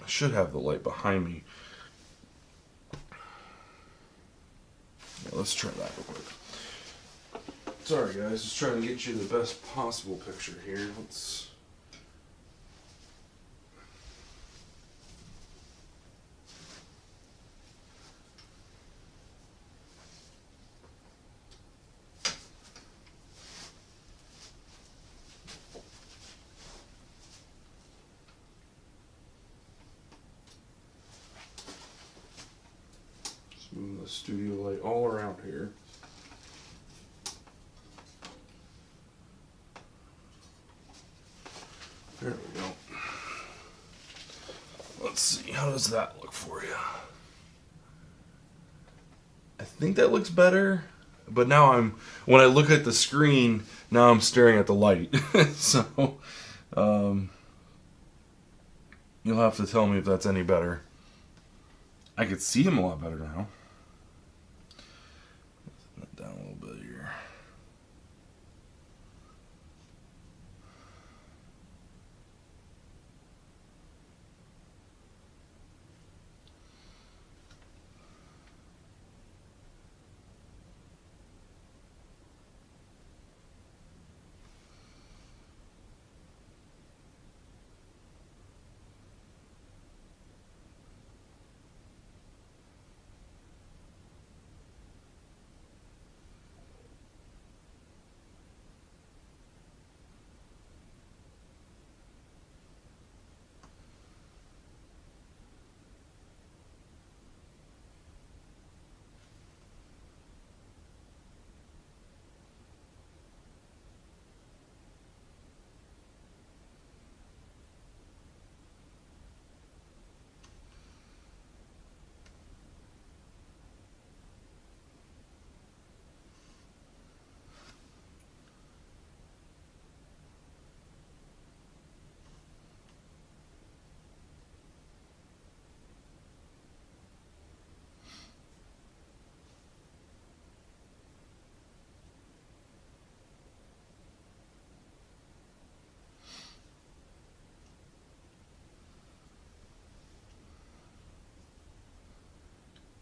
I should have the light behind me. Yeah, let's try that real quick. Sorry guys, just trying to get you the best possible picture here. Let's... the studio light all around here. Let's see, how does that look for you? I think that looks better, but now when I look at the screen, now I'm staring at the light. So, um, you'll have to tell me if that's any better. I could see him a lot better now. Down a little bit here.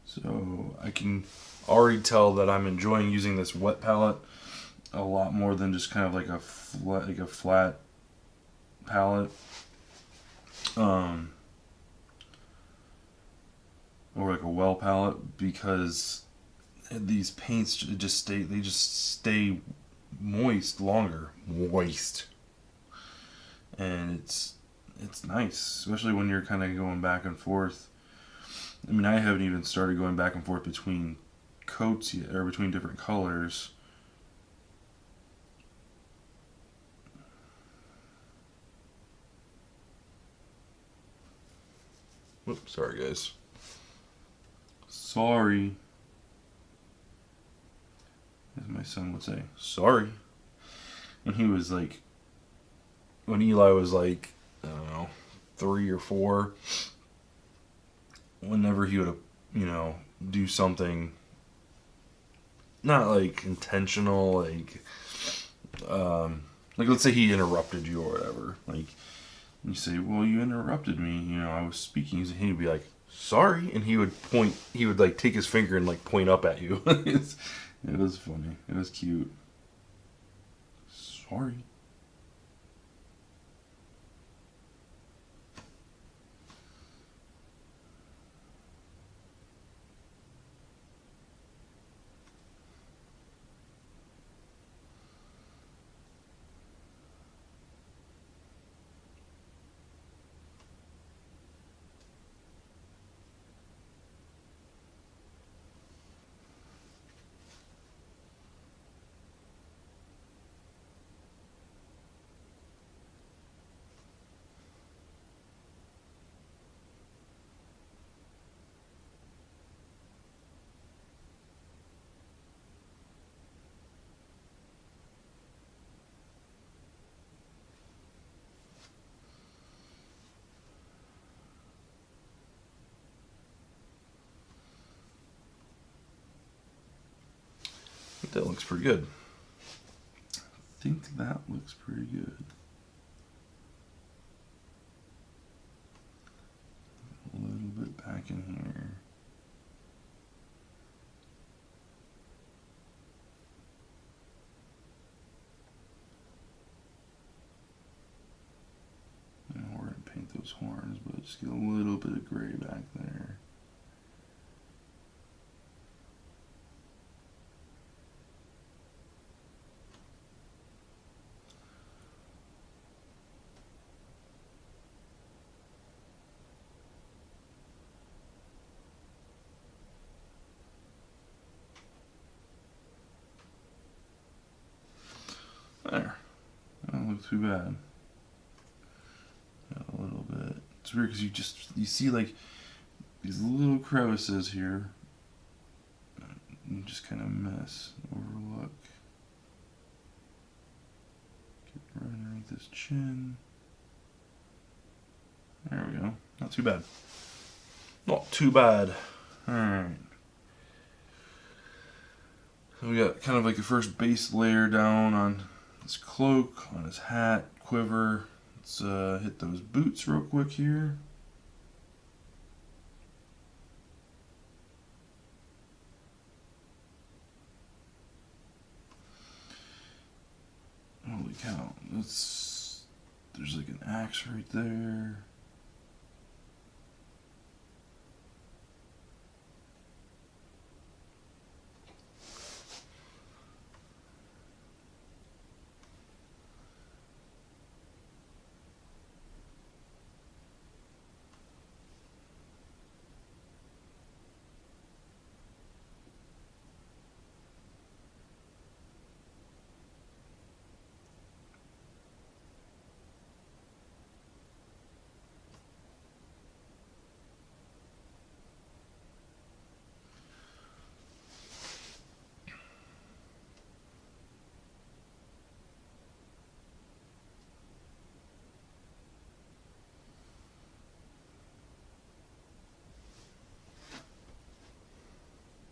So I can already tell that I'm enjoying using this wet palette a lot more than just kind of like a flat palette, or like a well palette, because these paints just stay moist longer, and it's nice, especially when you're kind of going back and forth. I mean, I haven't even started going back and forth between coats yet, or between different colors. Whoops, sorry guys. Sorry. As my son would say, sorry. And he was like, when Eli was like, I don't know, 3 or 4, whenever he would, do something not like intentional, like let's say he interrupted you or whatever, like you say, well, you interrupted me, I was speaking, and he'd be like, sorry, and he would like take his finger and like point up at you. It was funny, it was cute. Sorry. I think that looks pretty good. I think that looks pretty good. A little bit back in here. We're going to paint those horns, but just get a little bit of gray back there. There. That doesn't look too bad. Got a little bit It's weird because you see like these little crevices here. You just kind of overlook. Get right underneath his chin. There we go. Not too bad. Not too bad. Alright. So we got kind of like a first base layer down on his cloak, on his hat, quiver. Let's hit those boots real quick here. Holy cow. There's like an axe right there.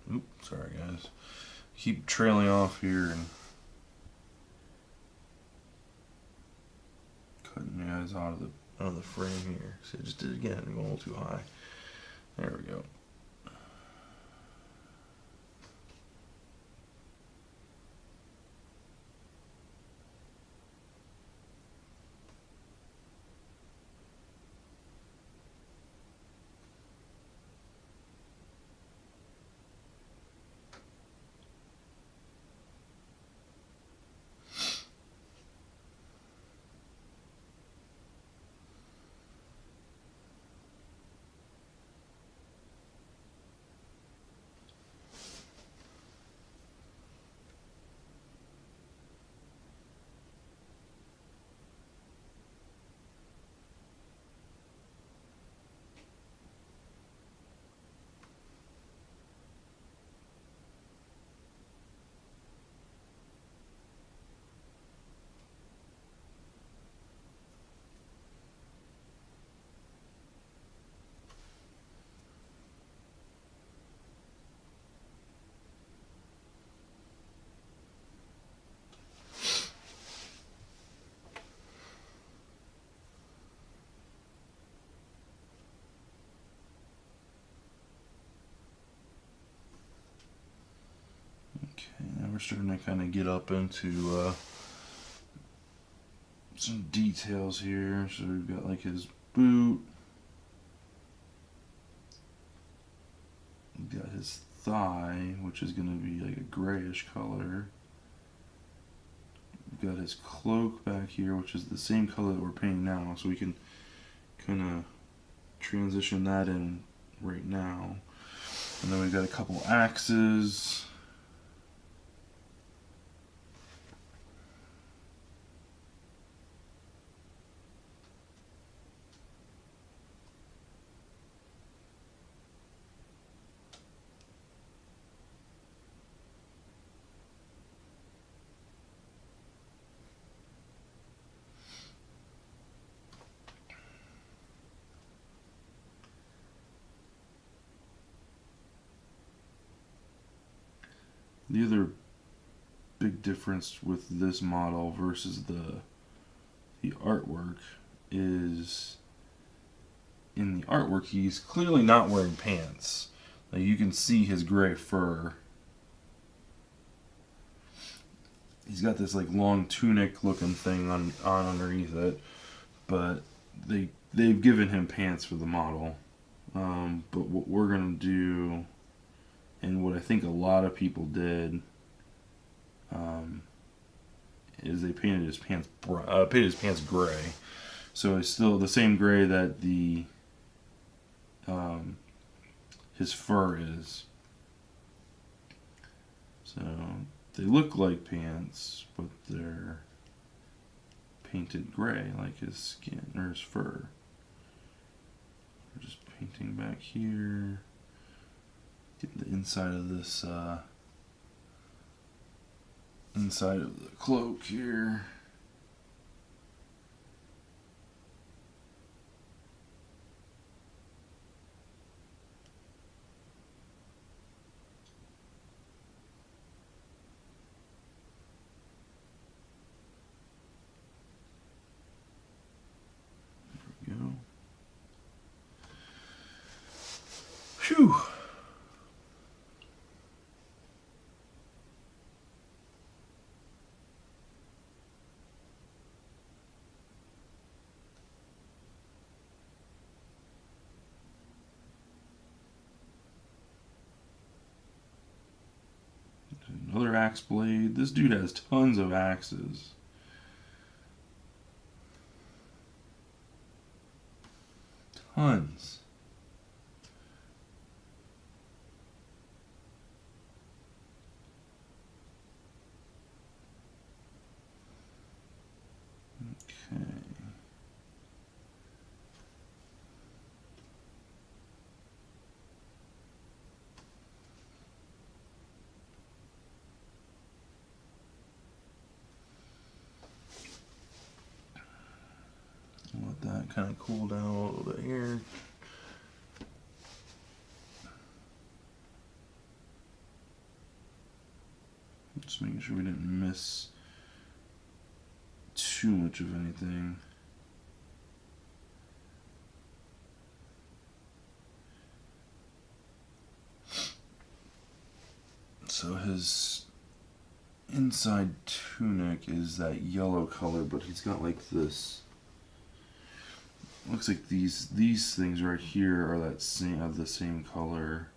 Oop, sorry guys. Keep trailing off here and cutting you guys out of the frame here. See, I just did it again. I'm going a little too high. There we go. Now we're starting to kind of get up into some details here. So we've got like his boot. We've got his thigh, which is going to be like a grayish color. We've got his cloak back here, which is the same color that we're painting now. So we can kind of transition that in right now. And then we've got a couple axes. The other big difference with this model versus the artwork is in the artwork he's clearly not wearing pants. Now you can see his gray fur. He's got this like long tunic looking thing on underneath it, but they've given him pants for the model. But what we're gonna do, and what I think a lot of people did, is they painted his pants gray. So it's still the same gray that his fur is. So they look like pants, but they're painted gray like his skin or his fur. painting back here. Get the inside of this, inside of the cloak here. There we go. Phew. Another axe blade. This dude has tons of axes. Tons. Okay. Let that kind of cool down a little bit here. Just making sure we didn't miss too much of anything. So his inside tunic is that yellow color, but he's got like this. Looks like these things right here are that same of the same color.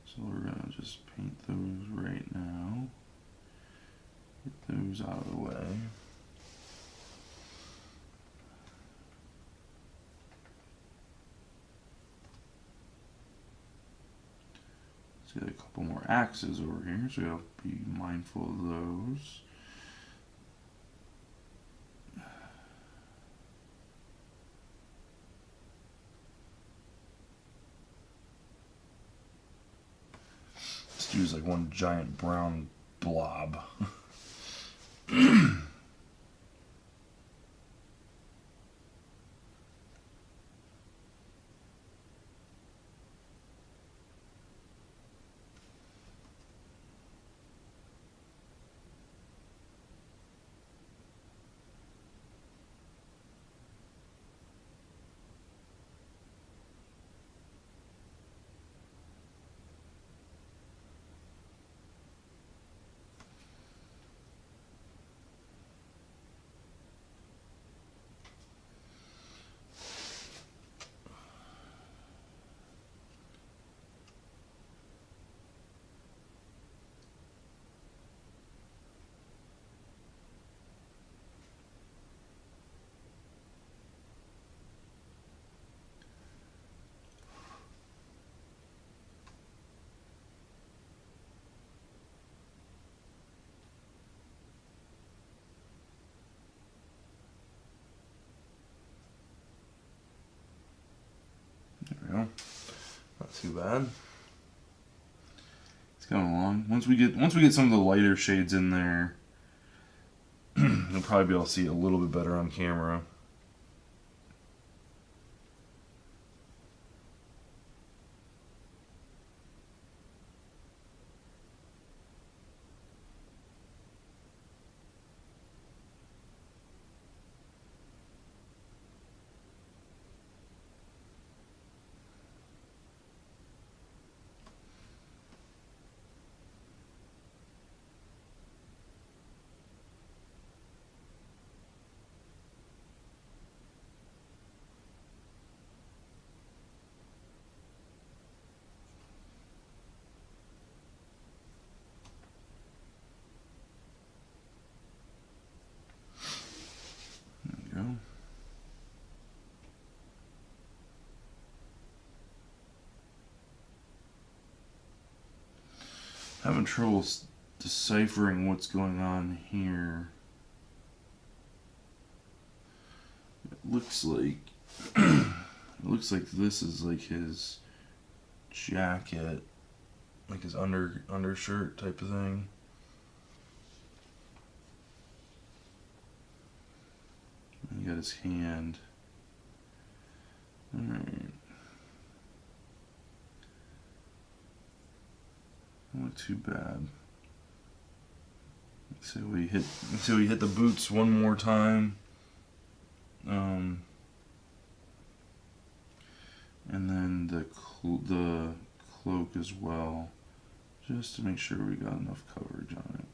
So we're gonna just paint those right now. Get those out of the way. Let's get a couple more axes over here, so I'll be mindful of those. This dude's like one giant brown blob. Not too bad. It's going along. Once we get some of the lighter shades in there, you'll probably be able to see it a little bit better on camera. Go. Having trouble deciphering what's going on here. It looks like It looks like this is like his jacket, like his undershirt type of thing. And you got his hand. Alright. Not too bad. So we hit the boots one more time. And then the cloak as well, just to make sure we got enough coverage on it.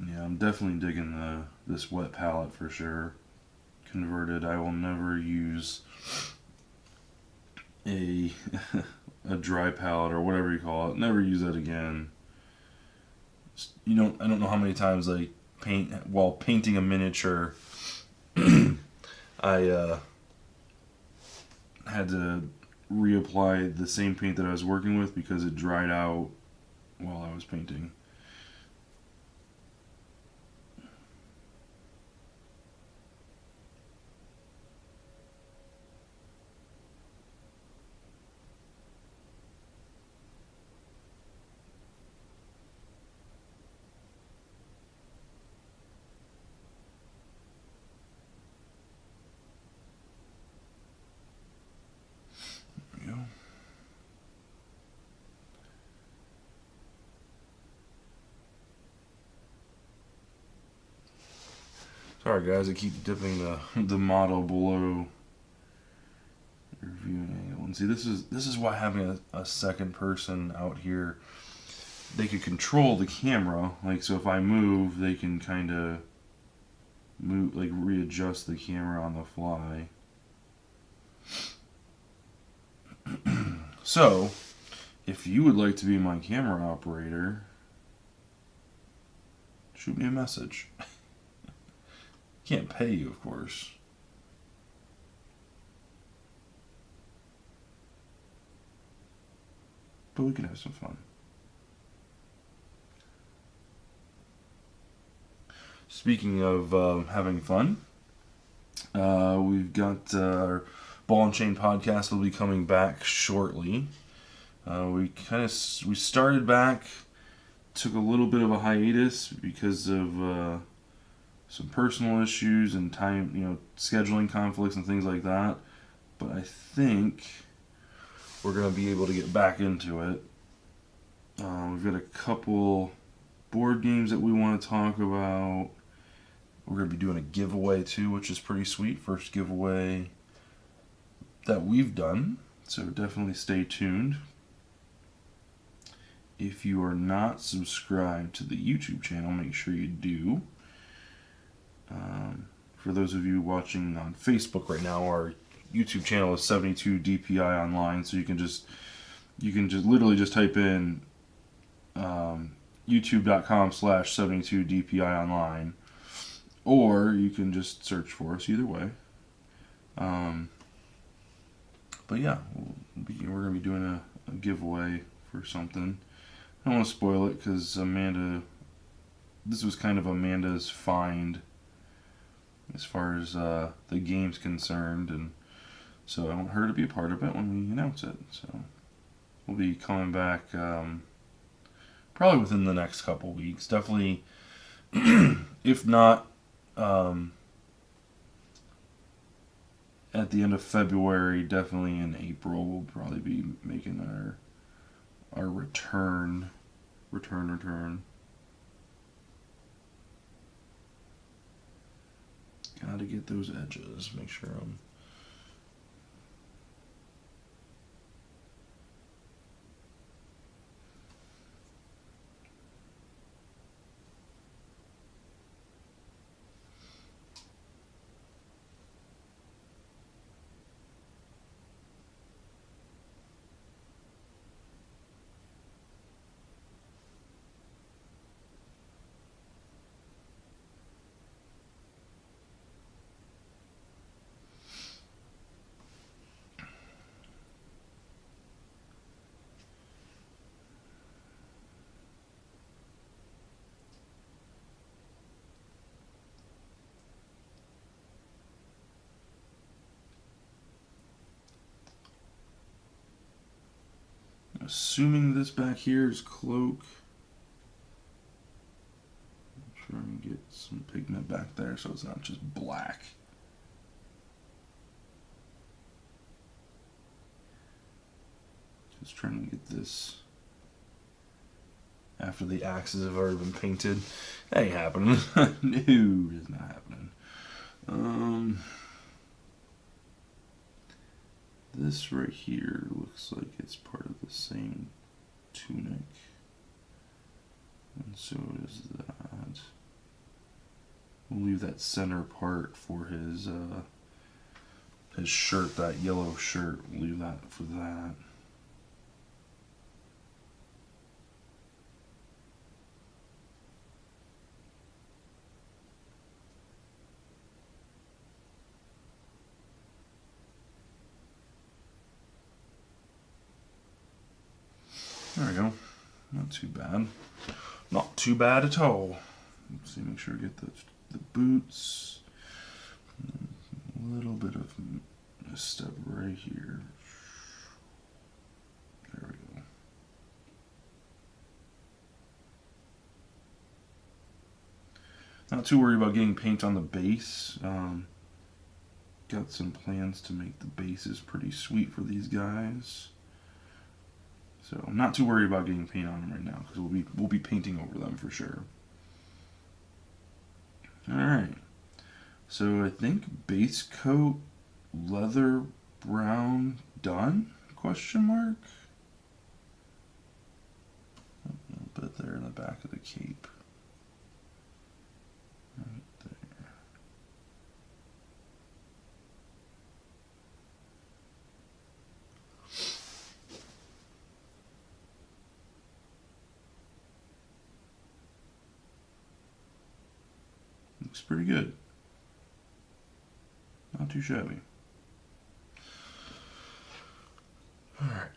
Yeah, I'm definitely digging this wet palette for sure. Converted. I will never use a a dry palette or whatever you call it. Never use that again. I don't know how many times I while painting a miniature. I had to reapply the same paint that I was working with because it dried out while I was painting. Sorry guys, I keep dipping the model below your viewing angle. And see, this is why having a second person out here, they could control the camera. Like, so if I move, they can kind of move, like readjust the camera on the fly. So, if you would like to be my camera operator, shoot me a message. Can't pay you, of course. But we can have some fun. Speaking of having fun, we've got our Ball and Chain podcast will be coming back shortly. We started back, took a little bit of a hiatus because of some personal issues and time, scheduling conflicts and things like that. But I think we're going to be able to get back into it. We've got a couple board games that we want to talk about. We're going to be doing a giveaway too, which is pretty sweet. First giveaway that we've done. So definitely stay tuned. If you are not subscribed to the YouTube channel, make sure you do. For those of you watching on Facebook right now, our YouTube channel is 72 DPI Online, so you can just literally just type in youtube.com/72 DPI Online, or you can just search for us either way. But yeah, we're going to be doing a giveaway for something. I don't want to spoil it because this was kind of Amanda's find as far as the game's concerned, and so I want her to be a part of it when we announce it. So we'll be coming back probably within the next couple weeks. Definitely, if not at the end of February, definitely in April, we'll probably be making our return. Gotta get those edges. Make sure I'm. assuming this back here is cloak. Try and get some pigment back there so it's not just black. Just trying to get this after the axes have already been painted. That ain't happening. No, it's not happening. This right here looks like it's part of the same tunic. And so is that. We'll leave that center part for his shirt, that yellow shirt. We'll leave that for that. There we go. Not too bad. Not too bad at all. Let's see, make sure I get the boots. A little bit of a step right here. There we go. Not too worried about getting paint on the base. Got some plans to make the bases pretty sweet for these guys. So I'm not too worried about getting paint on them right now because we'll be painting over them for sure. All right. So I think base coat, leather, brown, done? Question mark. A little bit there in the back of the cape. Right there. Looks pretty good. Not too shabby. All right.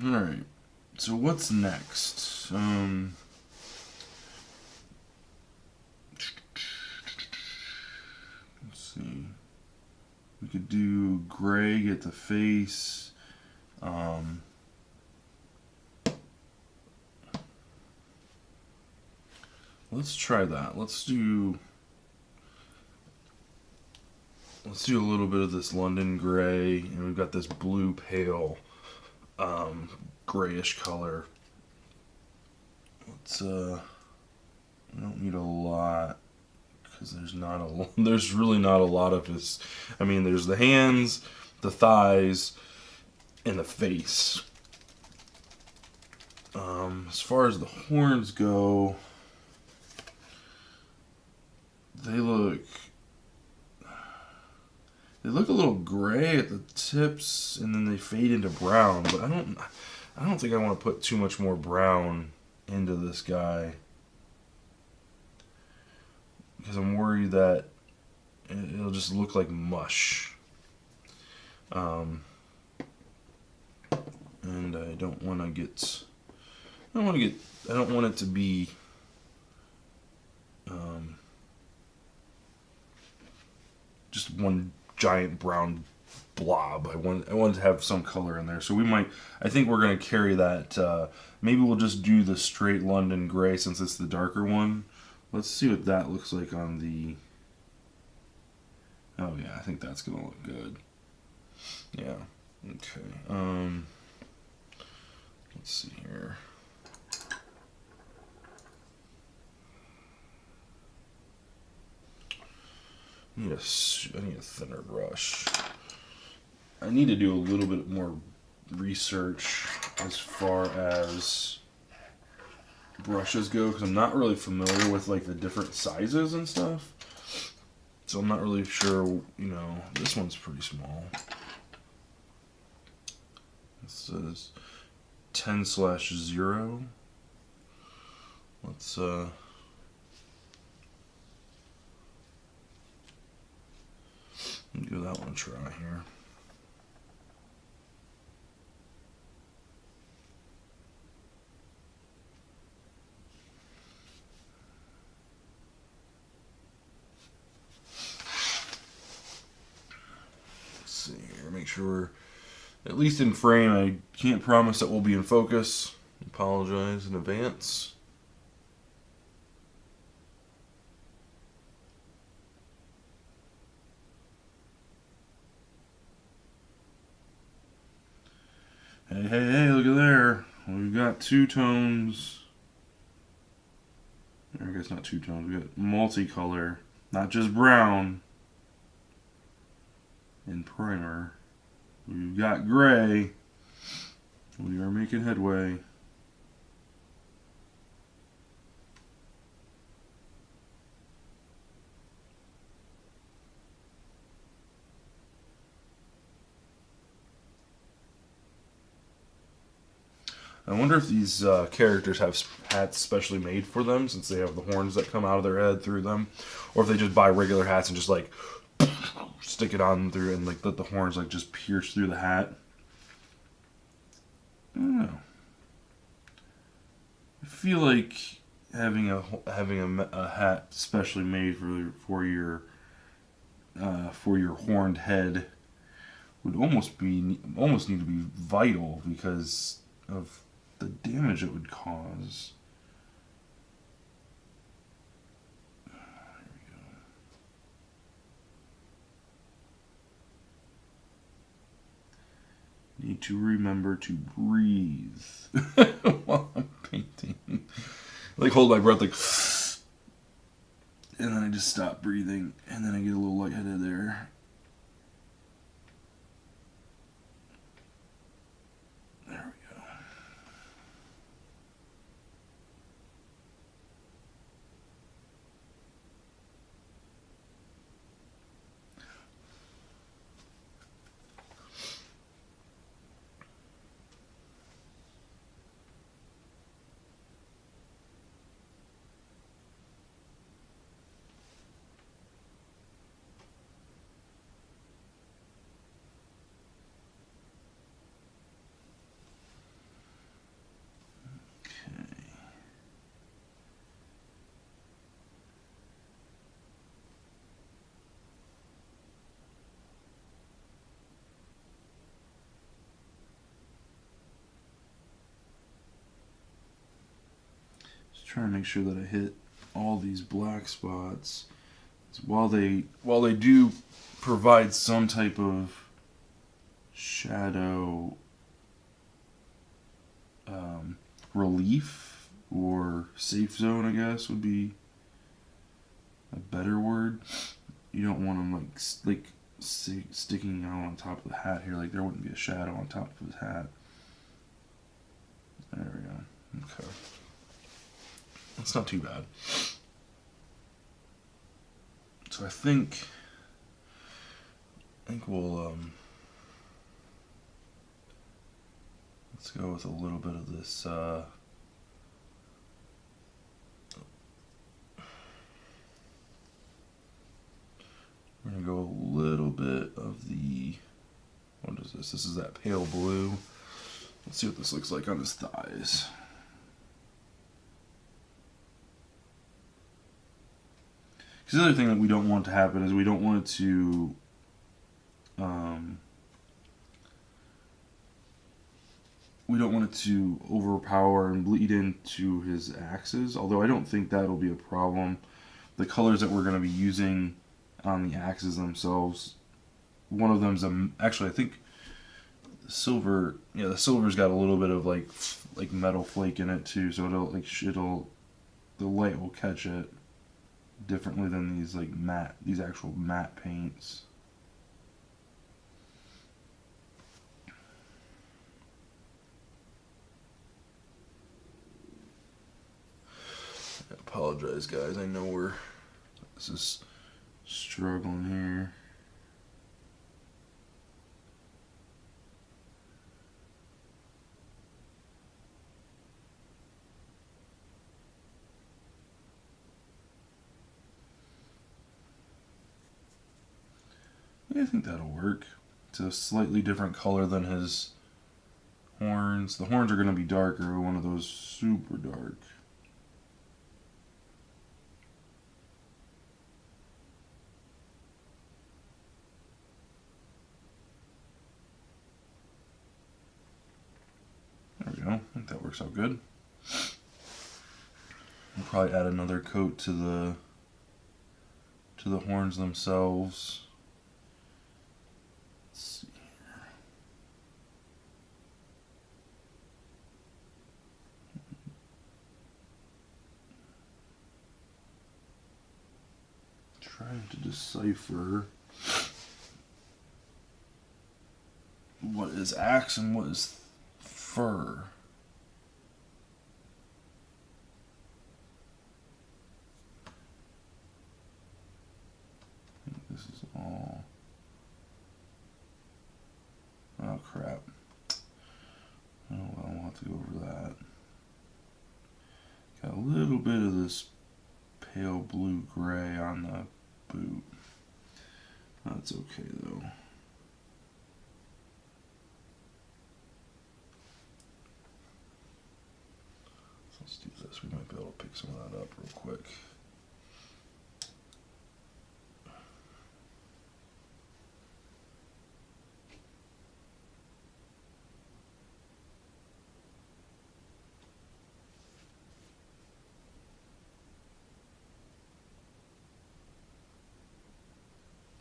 All right. So what's next? Let's see. We could do gray, get the face. Let's try that. Let's do a little bit of this London gray, and we've got this blue pale, grayish color. Let's I don't need a lot because there's really not a lot of this. I mean, there's the hands, the thighs, and the face. As far as the horns go, they look a little gray at the tips, and then they fade into brown. But I don't think I want to put too much more brown into this guy because I'm worried that it'll just look like mush. And I don't want it to be just one giant brown blob. I want to have some color in there. So I think we're going to carry that. Maybe we'll just do the straight London gray since it's the darker one. Let's see what that looks like on the... Oh yeah, I think that's going to look good. Yeah. Okay. Let's see here. I need a thinner brush. I need to do a little bit more research as far as brushes go because I'm not really familiar with like the different sizes and stuff. So I'm not really sure, this one's pretty small. It says 10/0. Let's Give that one a try here. Let's see here. Make sure, at least in frame. I can't promise that we'll be in focus. Apologize in advance. Hey, hey, hey, look at there. We've got two tones. I guess not two tones. We've got multicolor. Not just brown in primer. We've got gray. We are making headway. I wonder if these characters have hats specially made for them, since they have the horns that come out of their head through them, or if they just buy regular hats and just like stick it on through and like let the horns like just pierce through the hat. I don't know. I feel like having a hat specially made for your horned head would almost need to be vital because of the damage it would cause. There we go. Need to remember to breathe while I'm painting. Like hold my breath like, and then I just stop breathing, and then I get a little lightheaded there. Trying to make sure that I hit all these black spots. So while they do provide some type of shadow relief or safe zone, I guess would be a better word. You don't want them sticking out on top of the hat here, like there wouldn't be a shadow on top of his hat. There we go. Okay. It's not too bad. So I think we'll let's go with a little bit of this we're gonna go a little bit of the, what is this? This is that pale blue. Let's see what this looks like on his thighs. Because the other thing that we don't want to happen is we don't want it to overpower and bleed into his axes, although I don't think that'll be a problem. The colors that we're going to be using on the axes themselves, one of them's actually I think the silver, yeah, the silver's got a little bit of like metal flake in it too, so the light will catch it differently than these actual matte paints. I apologize, guys. I know this is struggling here. Yeah, I think that'll work. It's a slightly different color than his horns. The horns are going to be darker, one of those super dark. There we go. I think that works out good. We'll probably add another coat to the horns themselves. Let's see here. Trying to decipher what is axe and what is fur. I think this is all. Oh crap. Oh well, we'll have to go over that. Got a little bit of this pale blue gray on the boot. That's okay though. Let's do this. We might be able to pick some of that up real quick.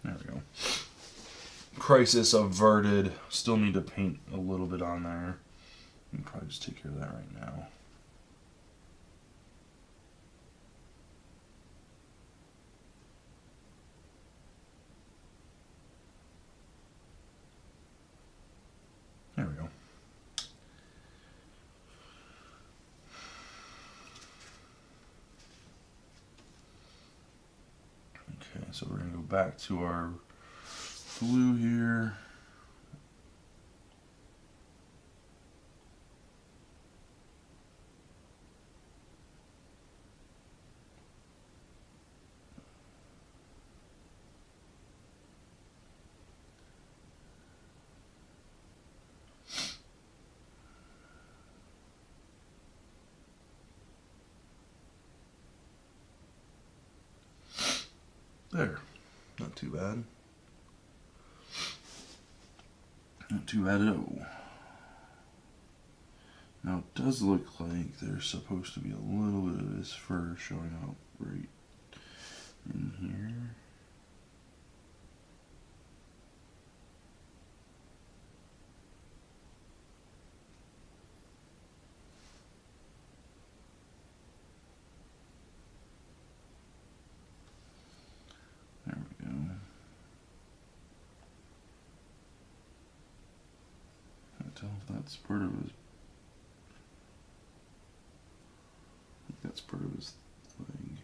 There we go. Crisis averted. Still need to paint a little bit on there. We can probably just take care of that right now. There we go. Okay, so we're going to go back to our blue here. There. Not too bad. Not too bad at all. Now it does look like there's supposed to be a little bit of his fur showing up right in here. There we go. Can't tell if that's part of his. I think that's part of his leg.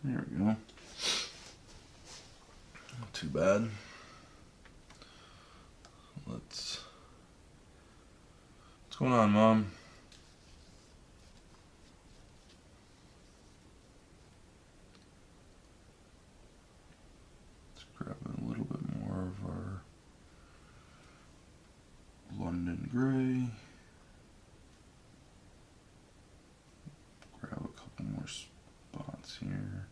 There we go. Not too bad. What's going on, Mom? Let's grab a little bit more of our London gray. Grab a couple more spots here.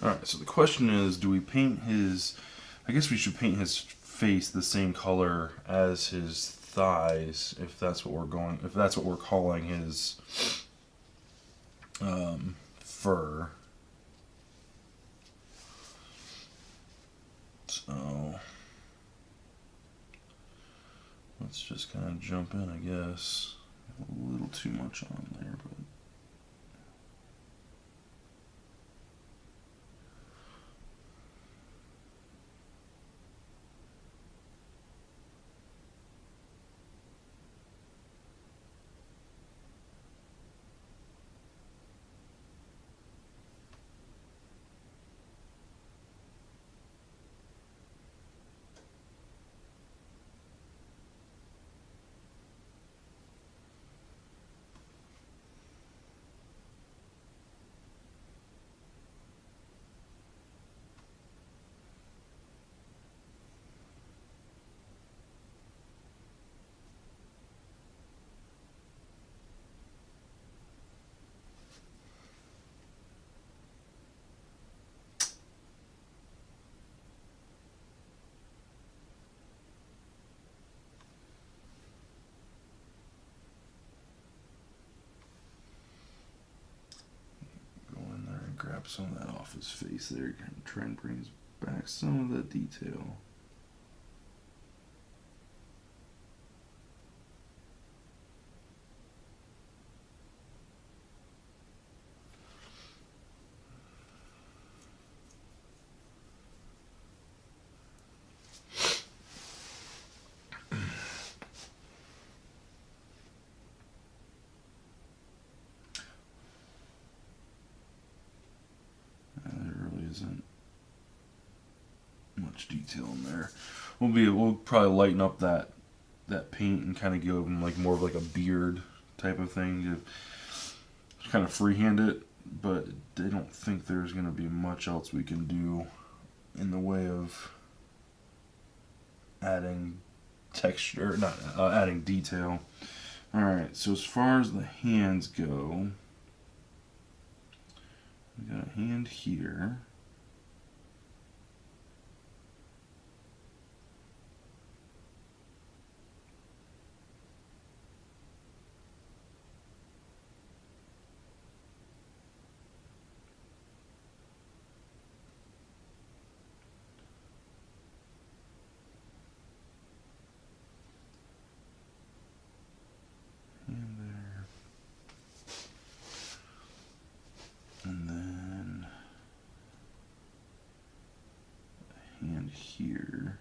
Alright, so the question is, do we paint his... I guess we should paint his face the same color as his thighs, if that's what we're calling his fur. So let's just kind of jump in, I guess. A little too much on there, but grab some of that off his face there, kind of try and bring back some of that detail. Isn't much detail in there. We'll probably lighten up that paint and kind of give him like more of like a beard type of thing to kind of freehand it, but I don't think there's going to be much else we can do in the way of adding texture, not adding detail. Alright, so as far as the hands go, we got a hand here. Here.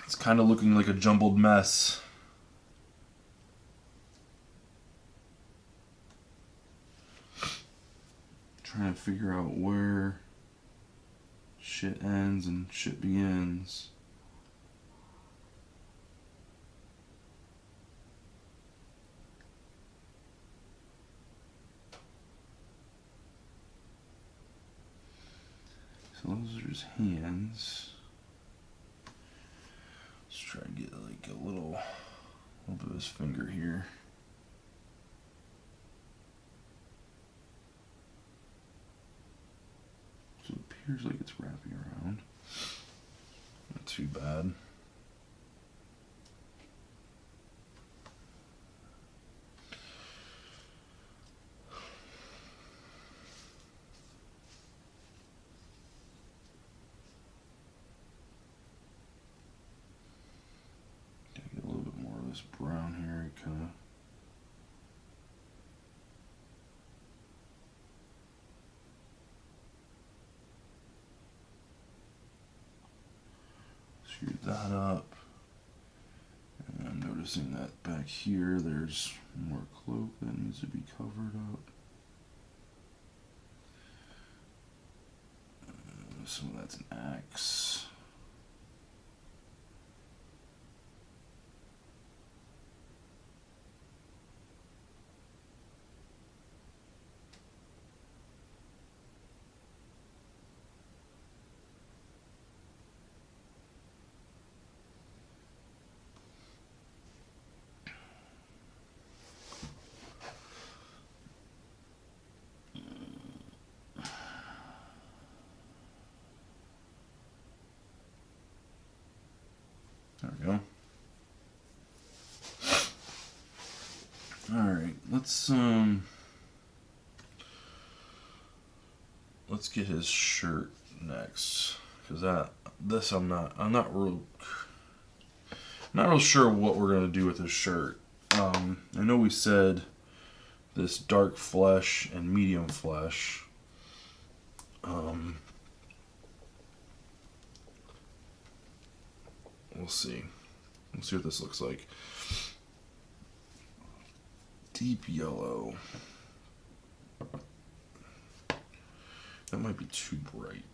It's kind of looking like a jumbled mess. Trying to figure out where shit ends and shit begins. So those are his hands. Let's try and get like a little bit of his finger here. So it appears like it's wrapping around. Not too bad. This brown here, kind of shoot that up, and notice noticing that back here there's more cloak that needs to be covered up. So that's an axe. There we go. Alright, let's get his shirt next. Cause I'm not real sure what we're gonna do with his shirt. I know we said this dark flesh and medium flesh. We'll see. We'll see what this looks like. Deep yellow. That might be too bright.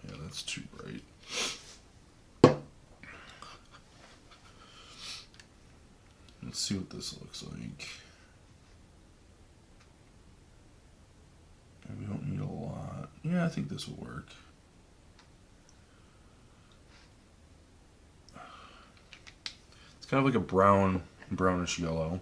Yeah, that's too bright. Let's see what this looks like. We don't need a lot. Yeah, I think this will work. It's kind of like a brownish yellow.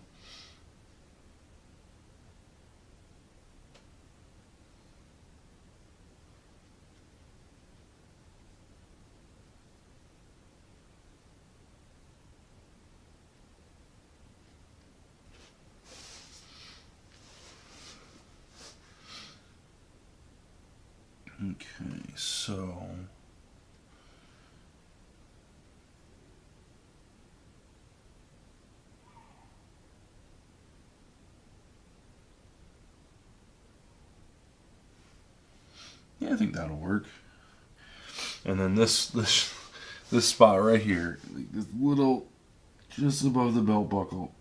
Okay, so yeah, I think that'll work. And then this spot right here, like this little, just above the belt buckle.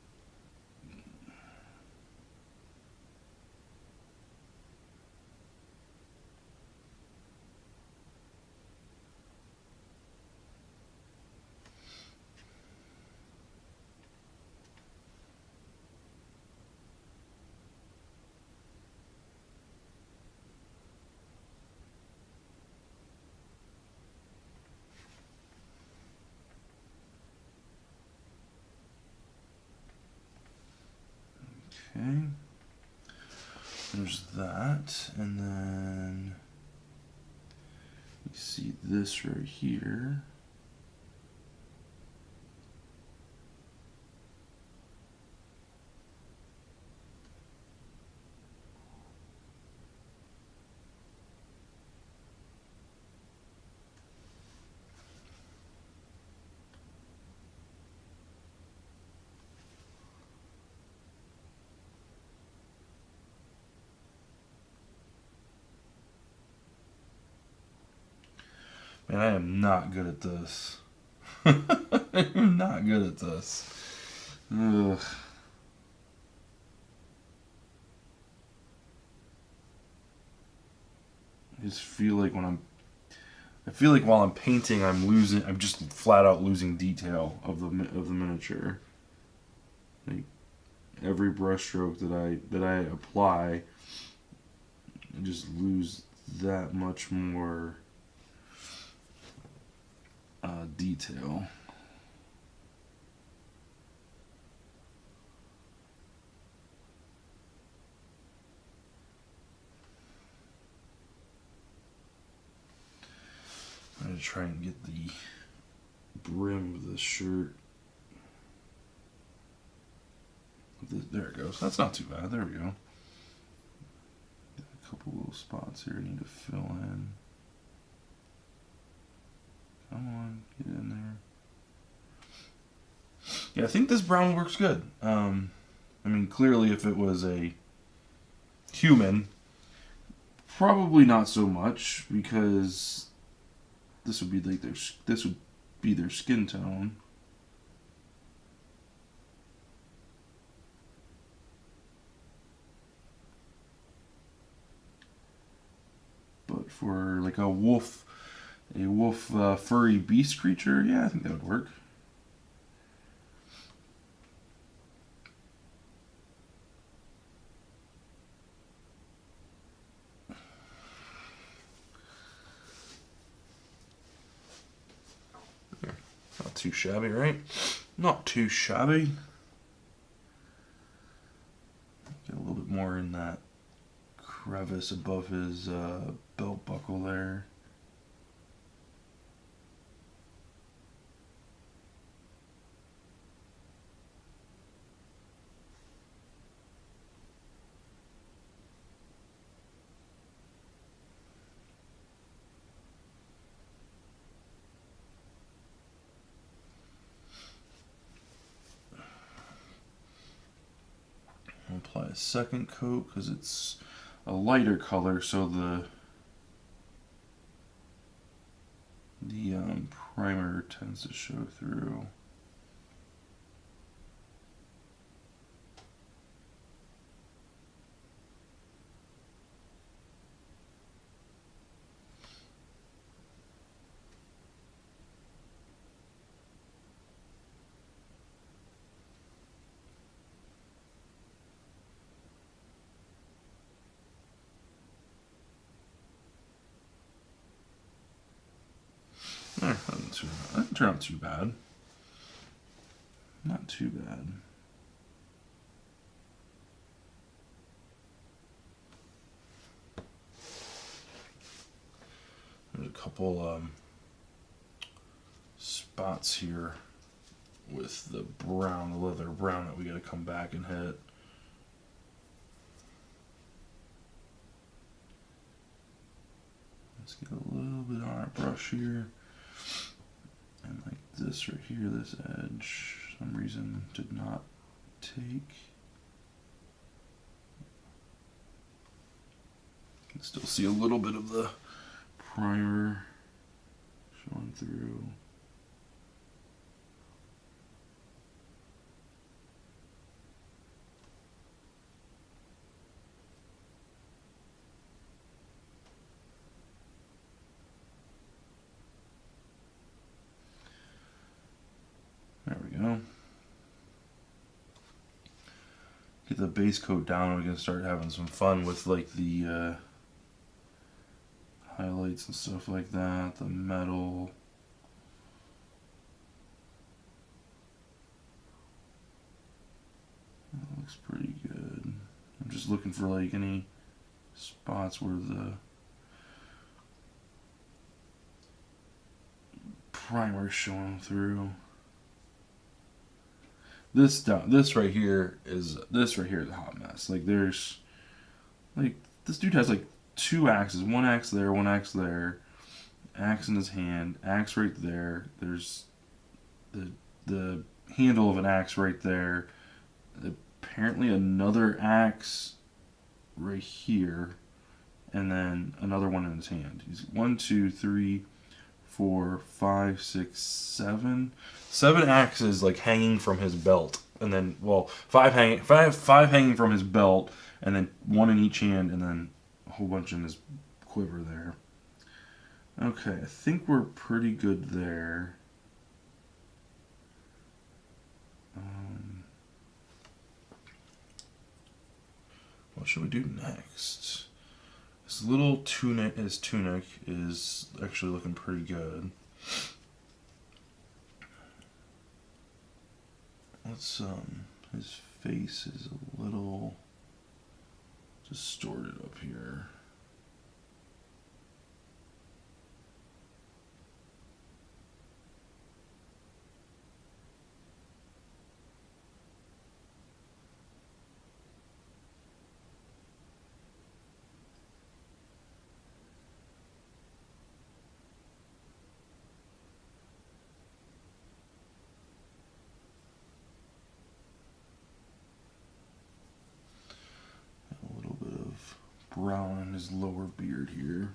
Okay, there's that, and then you see this right here. Man, I am not good at this. I am not good at this. Ugh. I just feel like while I'm painting, I'm just flat out losing detail of the miniature. Like every brushstroke that I apply, I just lose that much more detail. I'm going to try and get the brim of this shirt. There it goes. That's not too bad. There we go. A couple little spots here I need to fill in. Come on, get in there. Yeah, I think this brown works good. I mean, clearly if it was a human, Probably not so much because this would be like this would be their skin tone. But for like a wolf furry beast creature, yeah, I think that would work. Not too shabby, right? Not too shabby. Get a little bit more in that crevice above his belt buckle there. I'll apply a second coat because it's a lighter color, so the primer tends to show through. That didn't turn out too bad. Not too bad. There's a couple spots here with the brown, the leather brown that we got to come back and hit. Let's get a little bit on our brush here. And like this right here, this edge, for some reason did not take. You can still see a little bit of the primer showing through. There we go. Get the base coat down and we can start having some fun with like the highlights and stuff like that, the metal. That looks pretty good. I'm just looking for like any spots where the primer's showing through. This right here is a hot mess. Like there's like this dude has like two axes, one axe there, one axe there, axe in his hand, axe right there. There's the handle of an axe right there. Apparently another axe right here, and then another one in his hand. He's 1, 2, 3, 4, 5, 6, 7. 7 axes like hanging from his belt, and then five hanging from his belt, and then one in each hand, and then a whole bunch in his quiver there. Okay, I think we're pretty good there. What should we do next? His little tunic, is actually looking pretty good. Let's his face is a little distorted up here. A little bit of brown on his lower beard here.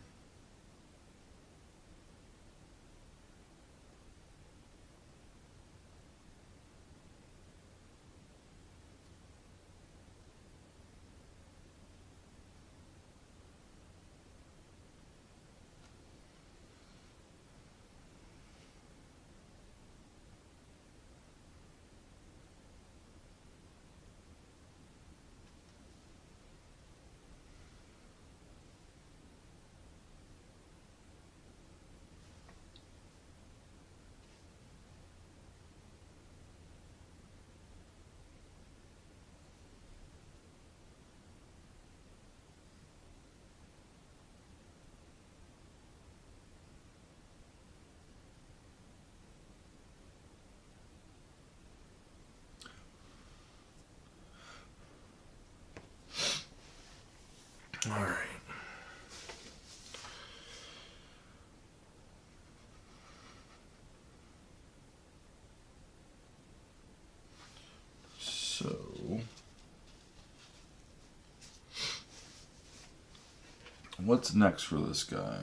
All right. So what's next for this guy?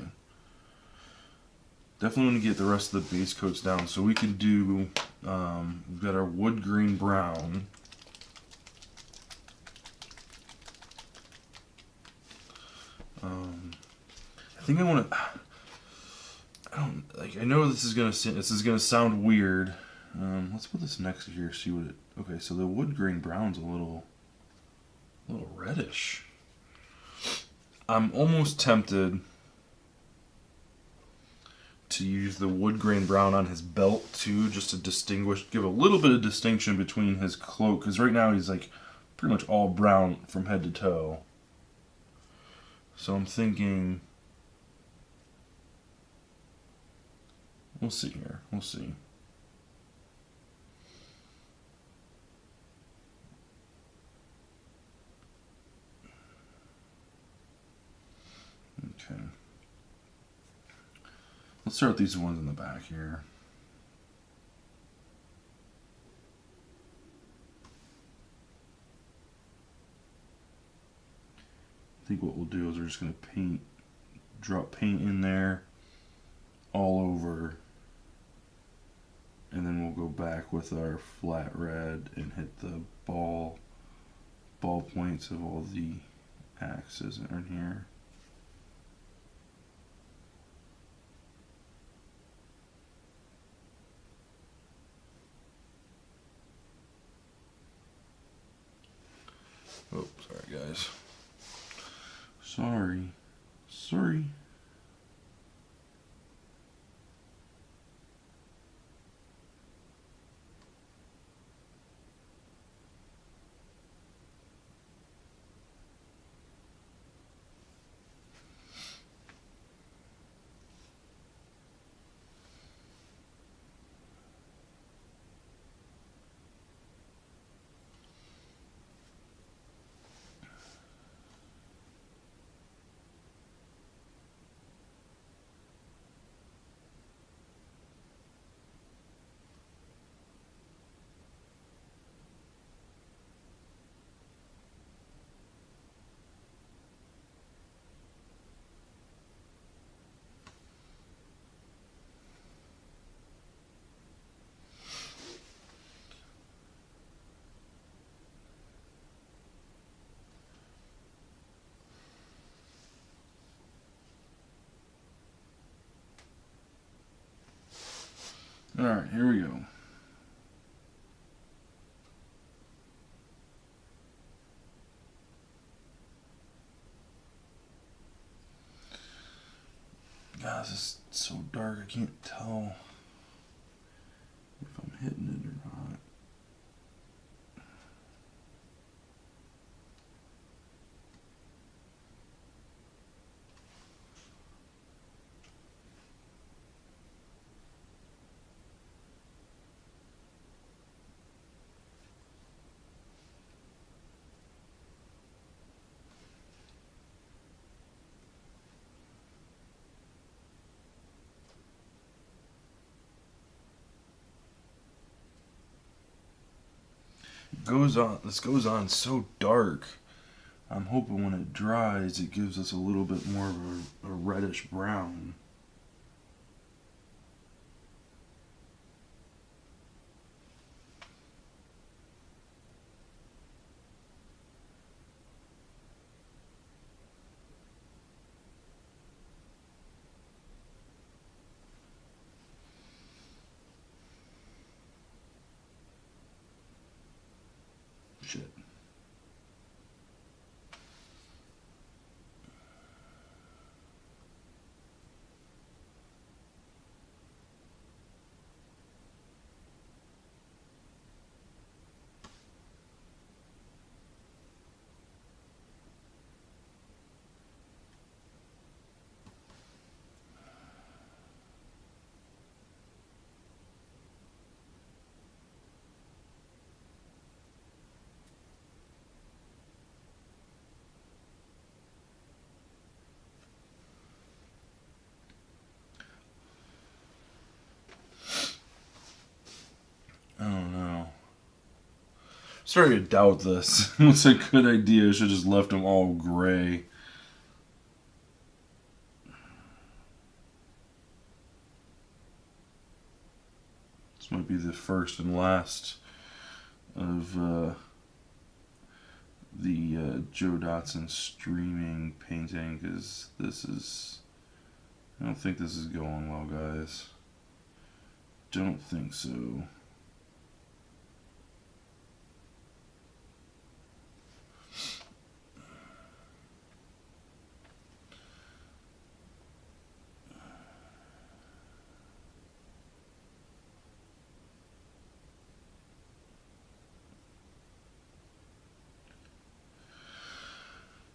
Definitely want to get the rest of the base coats down. So we can do, we've got our wood green brown. I think I want to. I don't like. I know this is gonna sound weird. Let's put this next to here. See what it. Okay, so the wood grain brown's a little reddish. I'm almost tempted to use the wood grain brown on his belt too, just to give a little bit of distinction between his cloak. Because right now he's like pretty much all brown from head to toe. So I'm thinking. We'll see here. We'll see. Okay. Let's start with these ones in the back here. I think what we'll do is we're just going to drop paint in there all over, and then we'll go back with our flat red and hit the ball points of all the axes in here. Oh, sorry guys. Sorry. Alright, here we go. God, this is so dark, I can't tell if I'm hitting it or not. This goes on so dark. I'm hoping when it dries, it gives us a little bit more of a reddish brown. Shit. I don't know. Starting to doubt this. It's a good idea. I should have just left them all gray. This might be the first and last of the Joe Dotson streaming painting, because this is... I don't think this is going well, guys. Don't think so.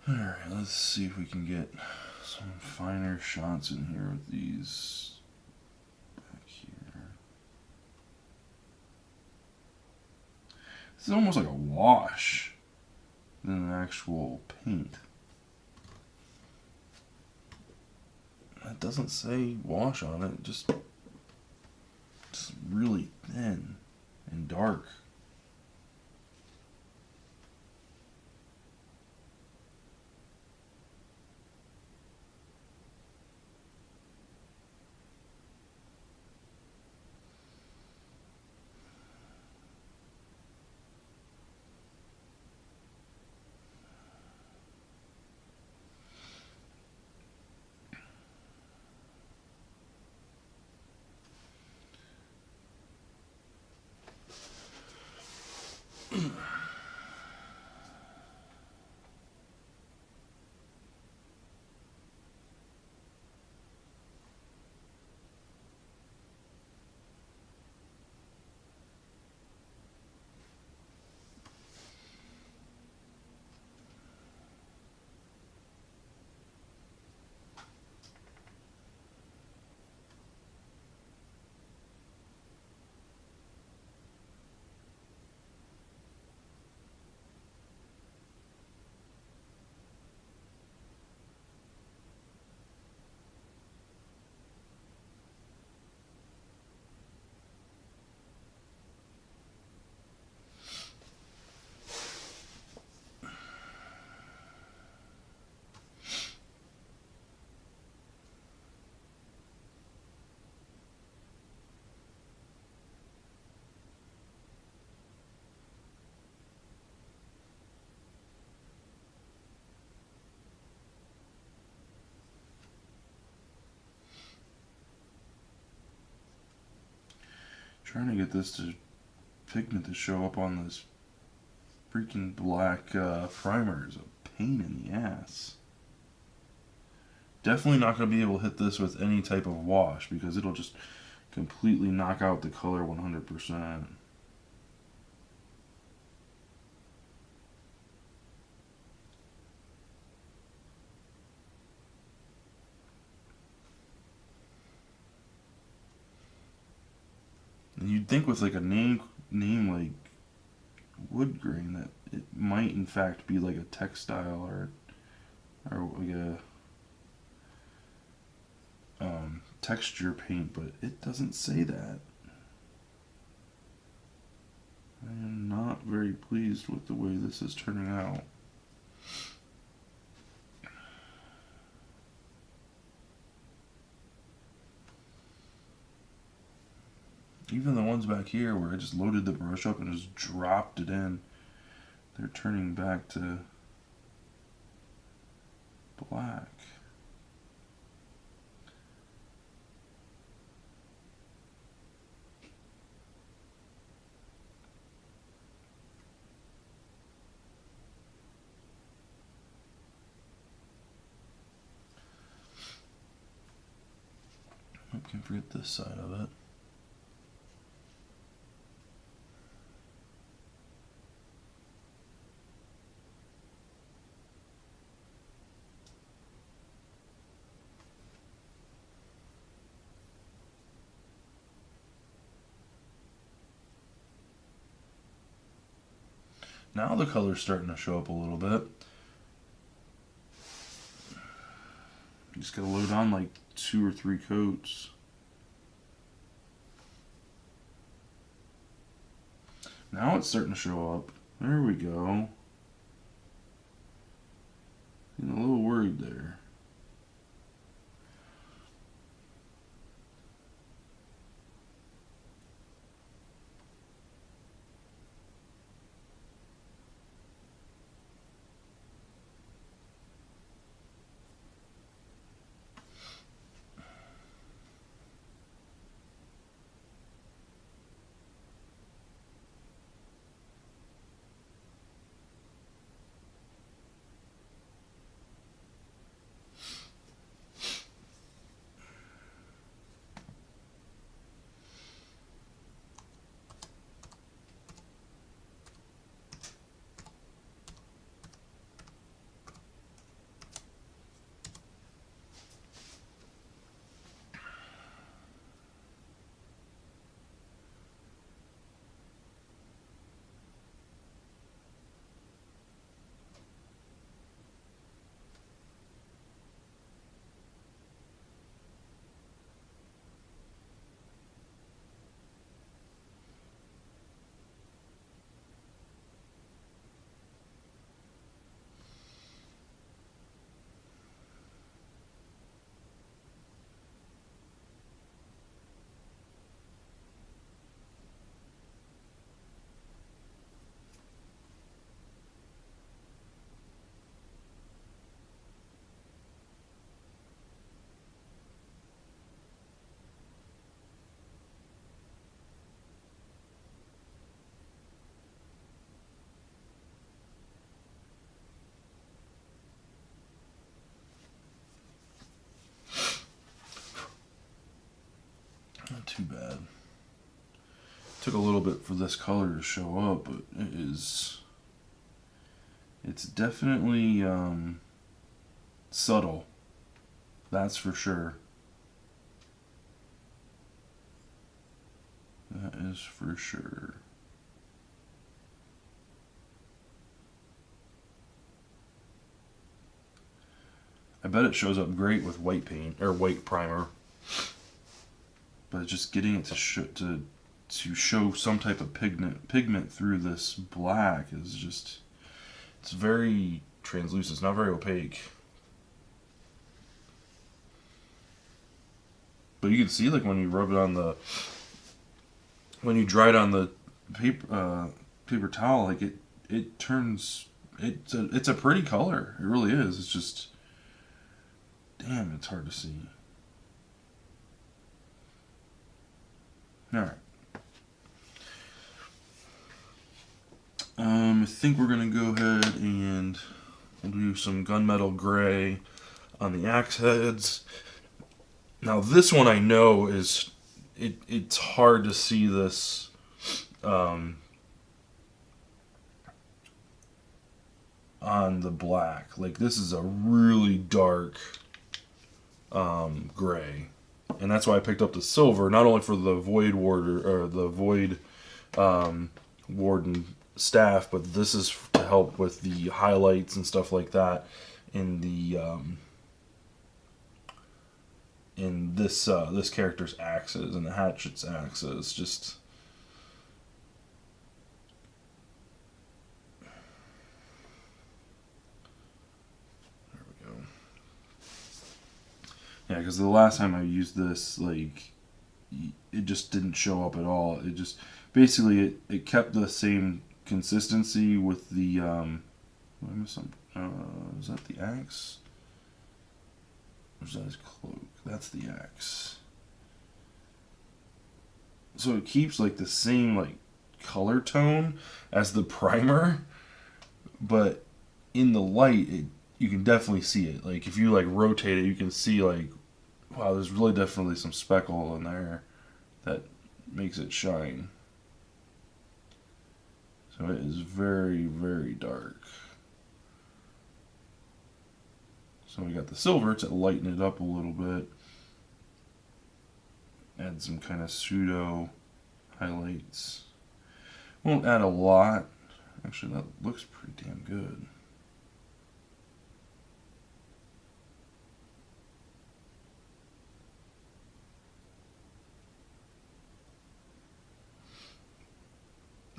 Alright, let's see if we can get some finer shots in here with these back here. This is almost like a wash than an actual paint. It doesn't say wash on it, just really thin and dark. Trying to get this pigment to show up on this freaking black primer is a pain in the ass. Definitely not going to be able to hit this with any type of wash, because it'll just completely knock out the color 100%. And you'd think with like a name like wood grain that it might in fact be like a textile or like a texture paint, but it doesn't say that. I am not very pleased with the way this is turning out. Even the ones back here where I just loaded the brush up and just dropped it in, they're turning back to black. I can't forget this side of it. Now the color's starting to show up a little bit. You just gotta load on like 2 or 3 coats. Now it's starting to show up. There we go. Getting a little worried there. Not too bad. Took a little bit for this color to show up, but it's definitely subtle. That's for sure. That is for sure. I bet it shows up great with white paint or white primer, but just getting it to show some type of pigment through this black is just, it's very translucent. It's not very opaque. But you can see, like, when you rub it on the, when you dry it on the paper towel, like it turns, it's a pretty color. It really is. It's just, damn, it's hard to see. All right. I think we're gonna go ahead and we'll do some gunmetal gray on the axe heads. Now this one I know is it's hard to see this on the black. Like, this is a really dark gray, and that's why I picked up the silver, not only for the void warder or the void warden staff, but this is to help with the highlights and stuff like that in the in this character's axes and the hatchet's axes. Just there we go. Yeah, because the last time I used this, like, it just didn't show up at all. It just basically it kept the same consistency with the what am I missing? Is that the axe? Or is that his cloak? That's the axe. So it keeps like the same like color tone as the primer, but in the light you can definitely see it. Like if you like rotate it, you can see like wow, there's really definitely some speckle in there that makes it shine. So it is very, very dark. So we got the silver to lighten it up a little bit. Add some kind of pseudo highlights. Won't add a lot. Actually, that looks pretty damn good.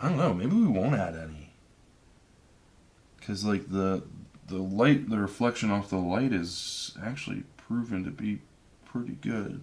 I don't know. Maybe we won't add any, because like the light, the reflection off the light is actually proven to be pretty good.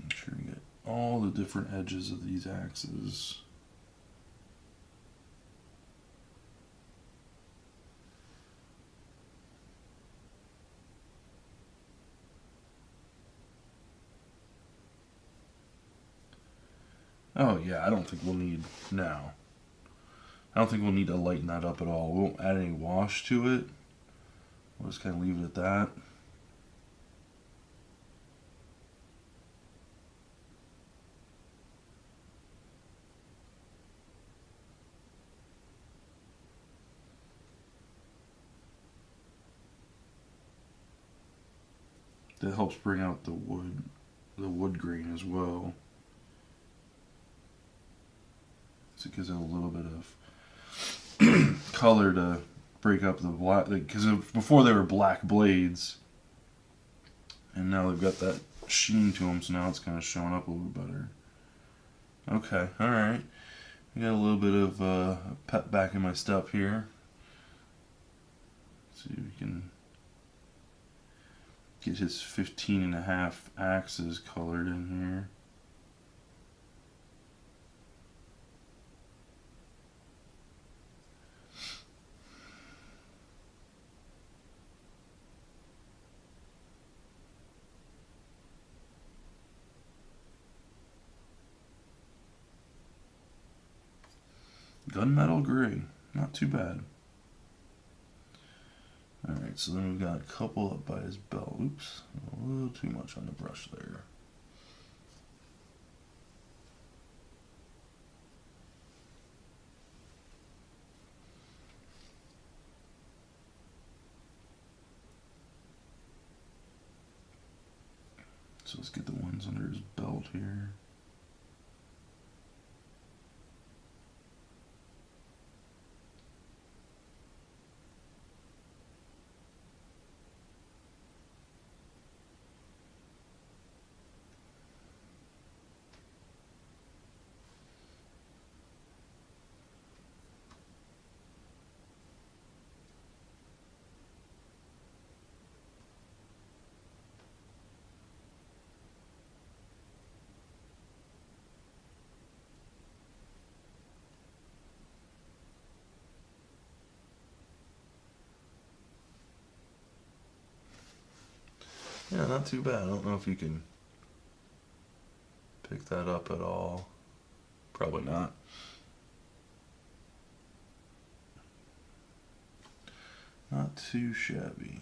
Make sure we get all the different edges of these axes. Oh yeah, I don't think we'll need now. I don't think we'll need to lighten that up at all. We won't add any wash to it. We'll just kind of leave it at that. That helps bring out the wood grain as well. So it gives it a little bit of color to break up the black. Because before they were black blades, and now they've got that sheen to them. So now it's kind of showing up a little better. Okay, all right. I got a little bit of pep back in my step here. Let's see if we can get his 15.5 axes colored in here. Gunmetal gray, not too bad. Alright, so then we've got a couple up by his belt. Oops, a little too much on the brush there. So let's get the ones under his belt here. Yeah, not too bad. I don't know if you can pick that up at all. Probably not. Not too shabby.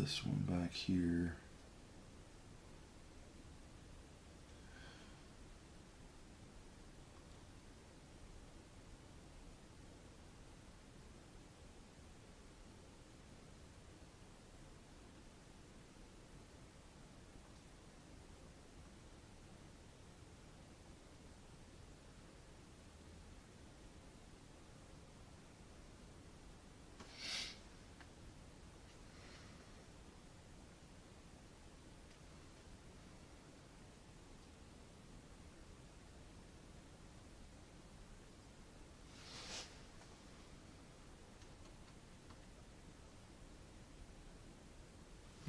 this one back here.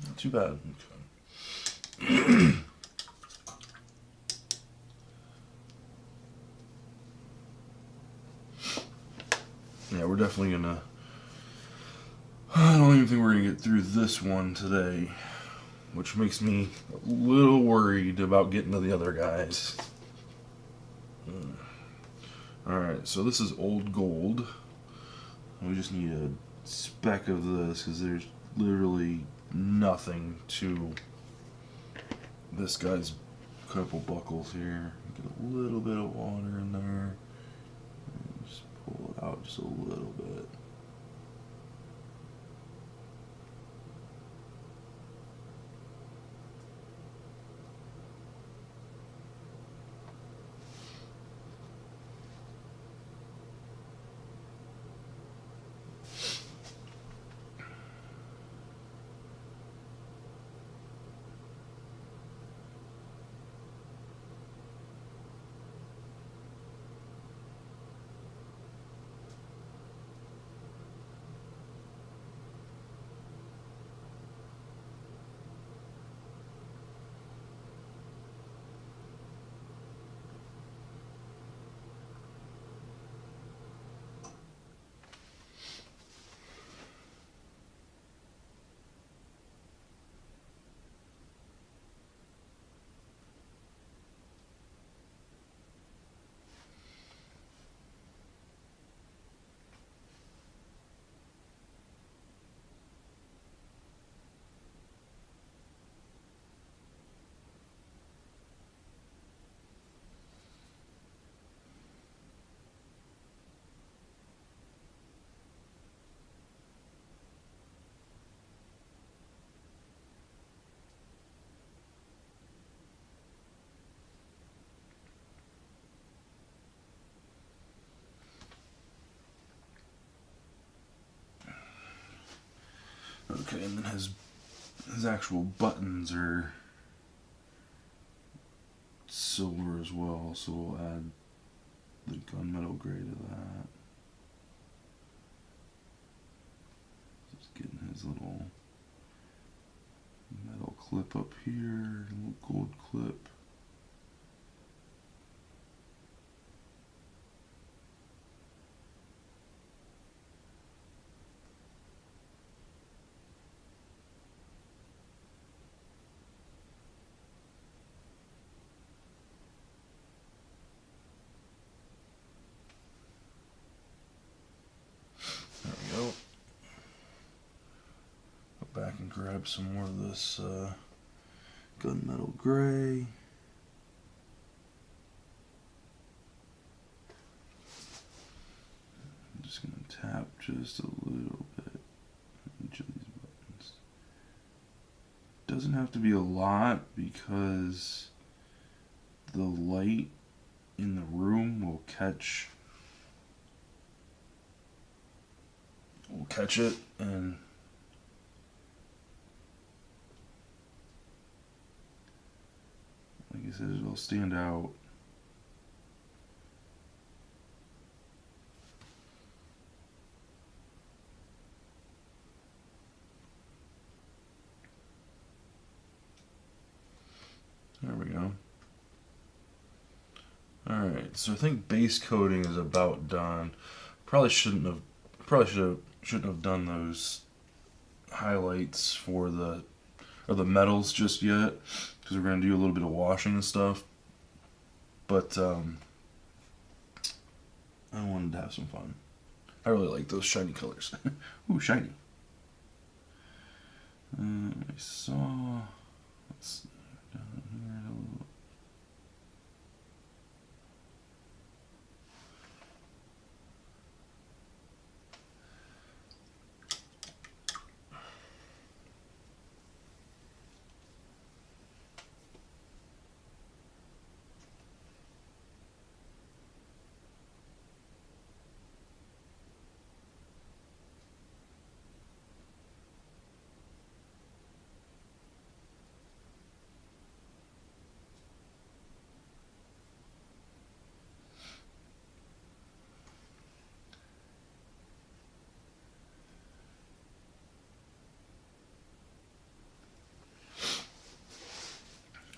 Not too bad. Okay. Yeah, we're definitely gonna... I don't even think we're gonna get through this one today, which makes me a little worried about getting to the other guys. Alright, so this is old gold. We just need a speck of this because there's literally nothing to this guy's couple buckles here. Get a little bit of water in there. And just pull it out just a little bit. Okay, and then his actual buttons are silver as well, so we'll add the gunmetal gray to that. Just getting his little metal clip up here, little gold clip. There we go. Go back and grab some more of this gunmetal gray. I'm just going to tap just a little bit on each of these buttons. Doesn't have to be a lot because the light in the room will catch it, and like I said, it'll stand out. There we go. Alright, so I think base coating is about done. Shouldn't have done those highlights for the metals just yet, because we're going to do a little bit of washing and stuff. But I wanted to have some fun. I really like those shiny colors. Ooh, shiny. I saw. Let's see. Down here a little.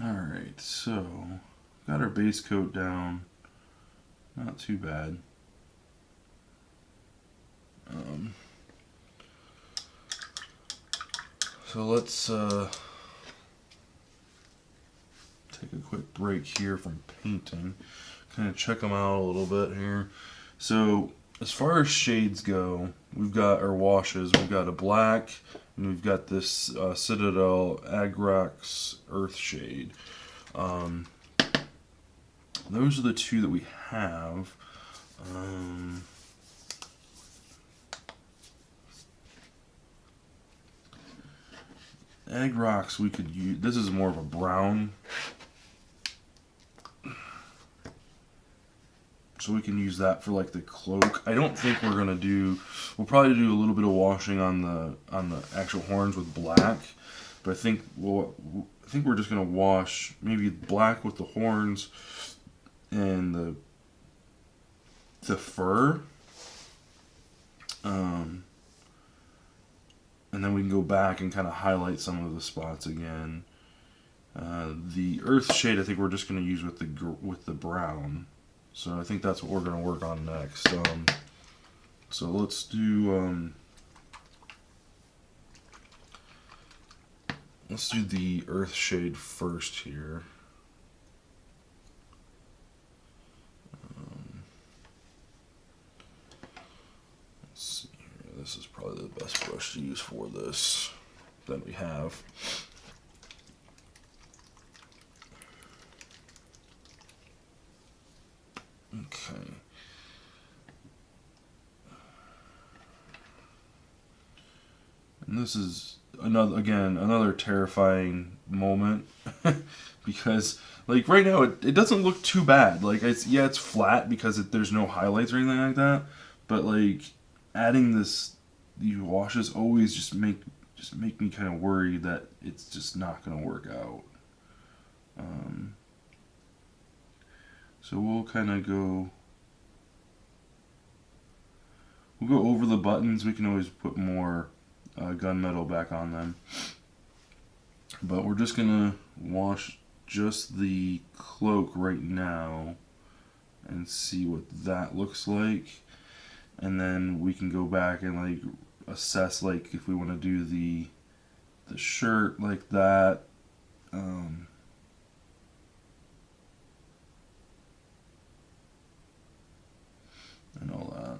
Alright, so got our base coat down. Not too bad. So let's take a quick break here from painting. Kind of check them out a little bit here. So as far as shades go, we've got our washes. We've got a black, and we've got this Citadel Agrax Earth shade. Those are the two that we have. Agrax we could use. This is more of a brown. So we can use that for like the cloak. I don't think we're gonna do. We'll probably do a little bit of washing on the actual horns with black, but I think we're just gonna wash maybe black with the horns and the fur, and then we can go back and kind of highlight some of the spots again. The earth shade I think we're just gonna use with the brown. So I think that's what we're going to work on next. So let's do the earth shade first here. Let's see here. This is probably the best brush to use for this that we have. Okay. And this is another terrifying moment because like right now it doesn't look too bad. Like it's flat because there's no highlights or anything like that. But like adding these washes always just make me kind of worried that it's just not going to work out. So we'll kind of go over the buttons. We can always put more gunmetal back on them. But we're just going to wash just the cloak right now and see what that looks like. And then we can go back and like assess like if we want to do the shirt like that. And all that.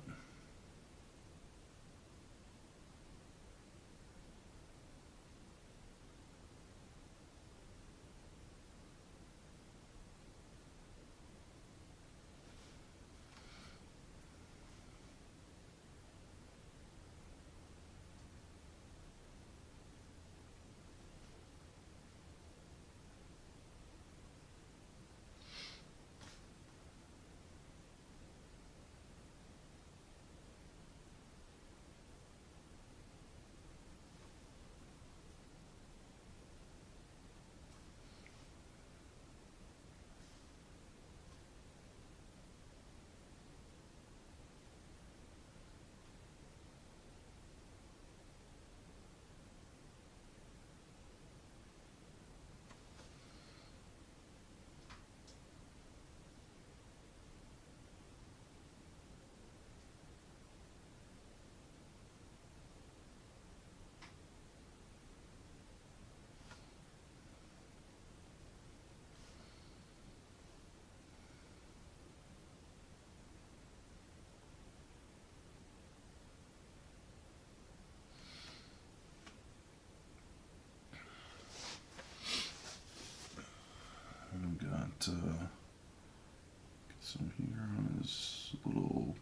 some here on his little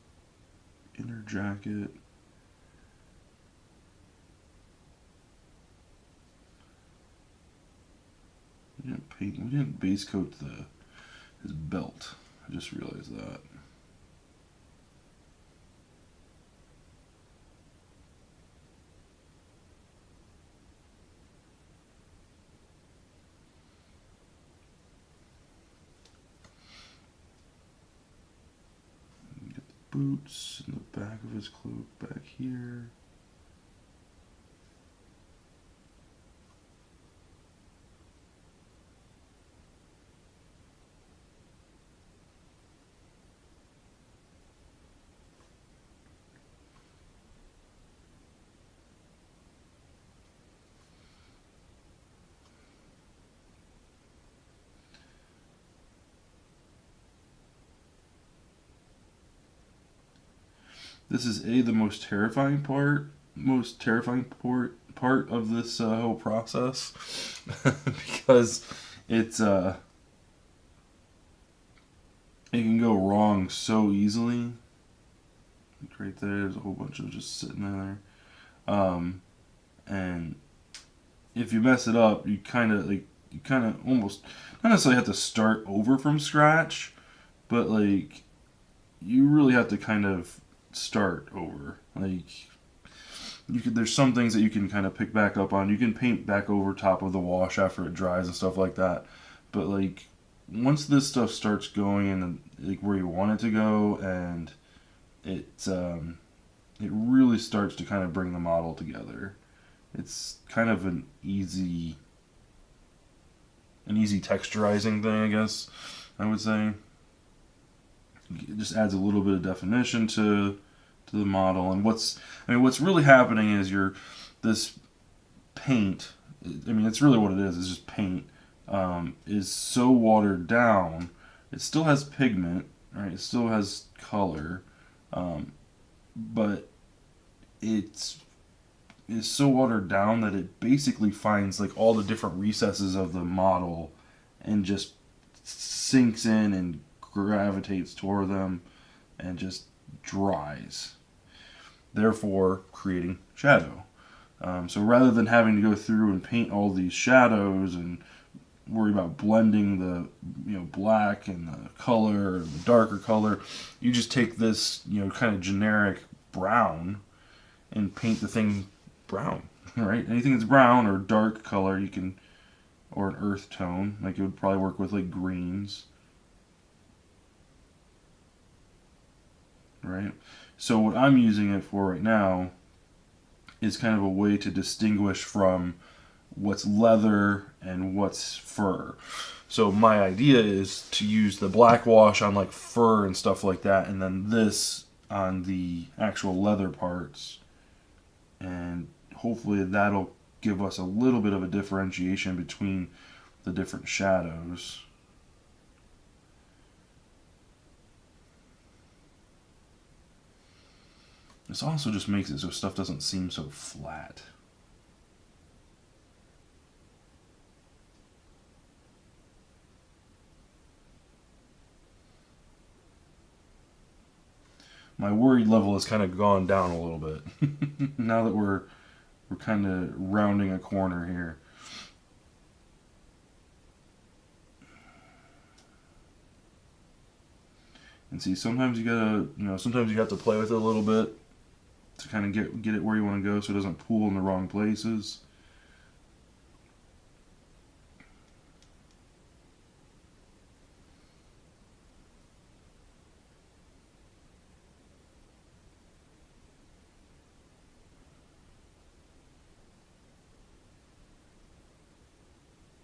inner jacket. We didn't base coat his belt. I just realized that. Get the boots in the back of his cloak back here. This is the most terrifying part of this whole process because it's it can go wrong so easily. Like right there's a whole bunch of just sitting there, and if you mess it up, you kind of almost not necessarily have to start over from scratch, but like you really have to kind of start over. Like there's some things that you can kind of pick back up on. You can paint back over top of the wash after it dries and stuff like that. But like once this stuff starts going and like where you want it to go, and it really starts to kind of bring the model together. It's kind of an easy texturizing thing, I guess I would say. It just adds a little bit of definition to the model. And what's really happening is this paint, it's really what it is. It's just paint, is so watered down. It still has pigment, right? It still has color, but it's so watered down that it basically finds like all the different recesses of the model and just sinks in and gravitates toward them and just dries, therefore creating shadow. So rather than having to go through and paint all these shadows and worry about blending the black and the color and the darker color, you just take this kind of generic brown and paint the thing brown, right? Anything that's brown or dark color you can, or an earth tone, like it would probably work with like greens, right? So what I'm using it for right now is kind of a way to distinguish from what's leather and what's fur. So my idea is to use the black wash on like fur and stuff like that, and then this on the actual leather parts, and hopefully that'll give us a little bit of a differentiation between the different shadows. This also just makes it so stuff doesn't seem so flat. My worry level has kind of gone down a little bit now that we're kind of rounding a corner here. And see, sometimes you have to play with it a little bit to kind of get it where you want to go, so it doesn't pool in the wrong places.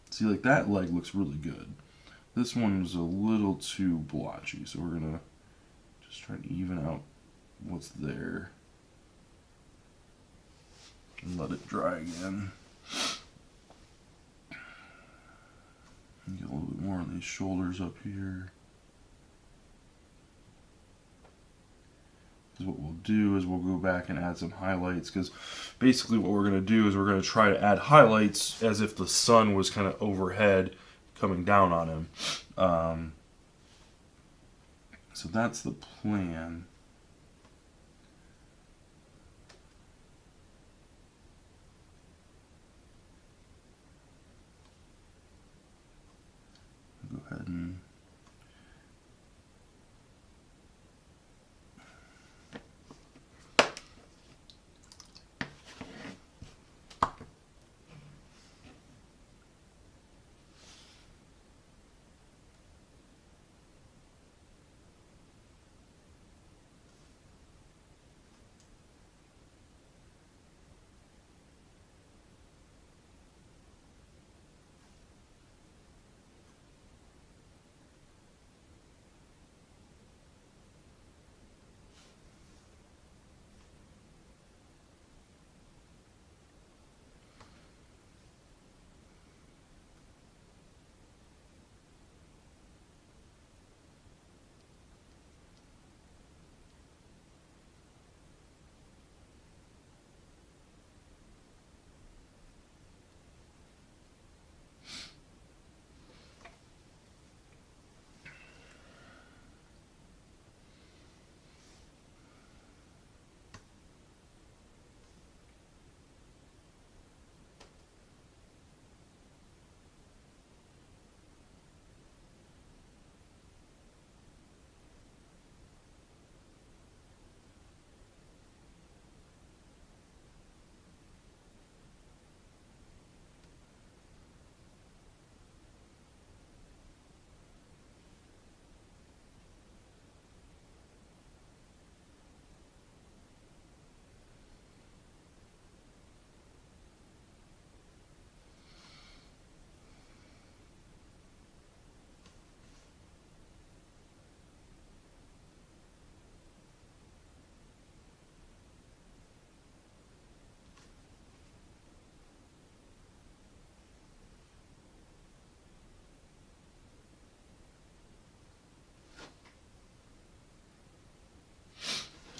See, like that leg looks really good. This one was a little too blotchy, so we're gonna just try to even out what's there and let it dry again. And get a little bit more on these shoulders up here. Because what we'll do is we'll go back and add some highlights, because basically what we're going to do is we're going to try to add highlights as if the sun was kind of overhead coming down on him. So that's the plan. Go ahead and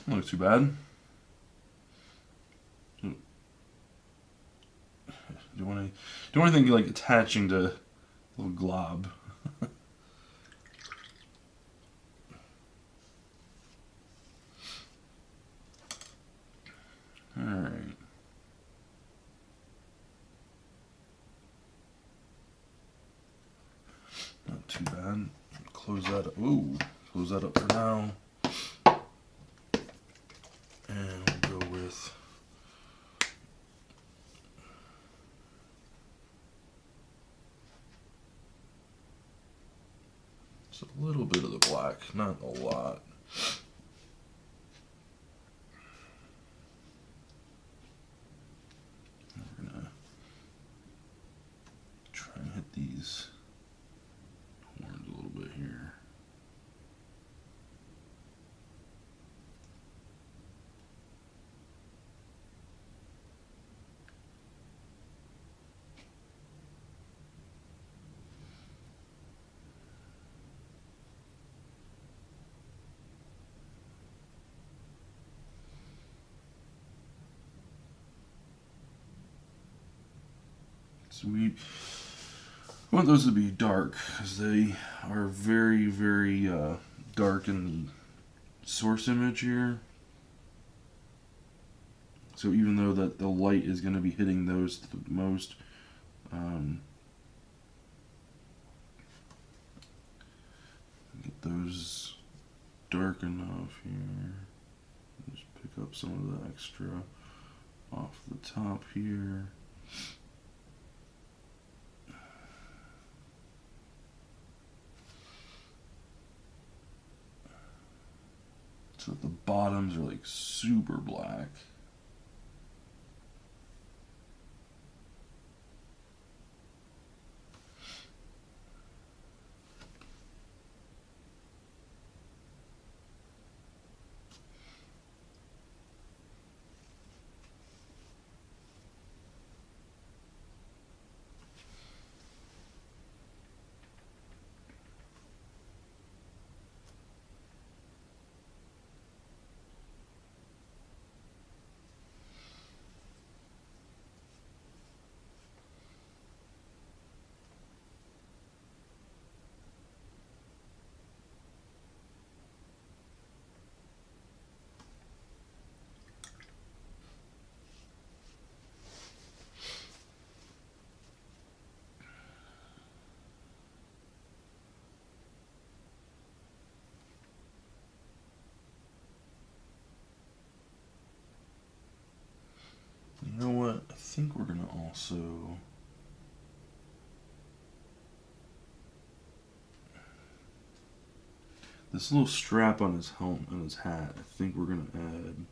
not look too bad. Don't want anything like attaching to a little glob. All right. Not too bad. Close that up. Ooh, close that up for now. And we'll go with just a little bit of the black, not a lot. We're gonna try and hit these horns a little bit here. So we want those to be dark because they are very, very dark in the source image here. So even though that the light is going to be hitting those the most, get those dark enough here. Just pick up some of the extra off the top here. So that the bottoms are like super black. gonna also this little strap on his helmet, on his hat, I think we're gonna add.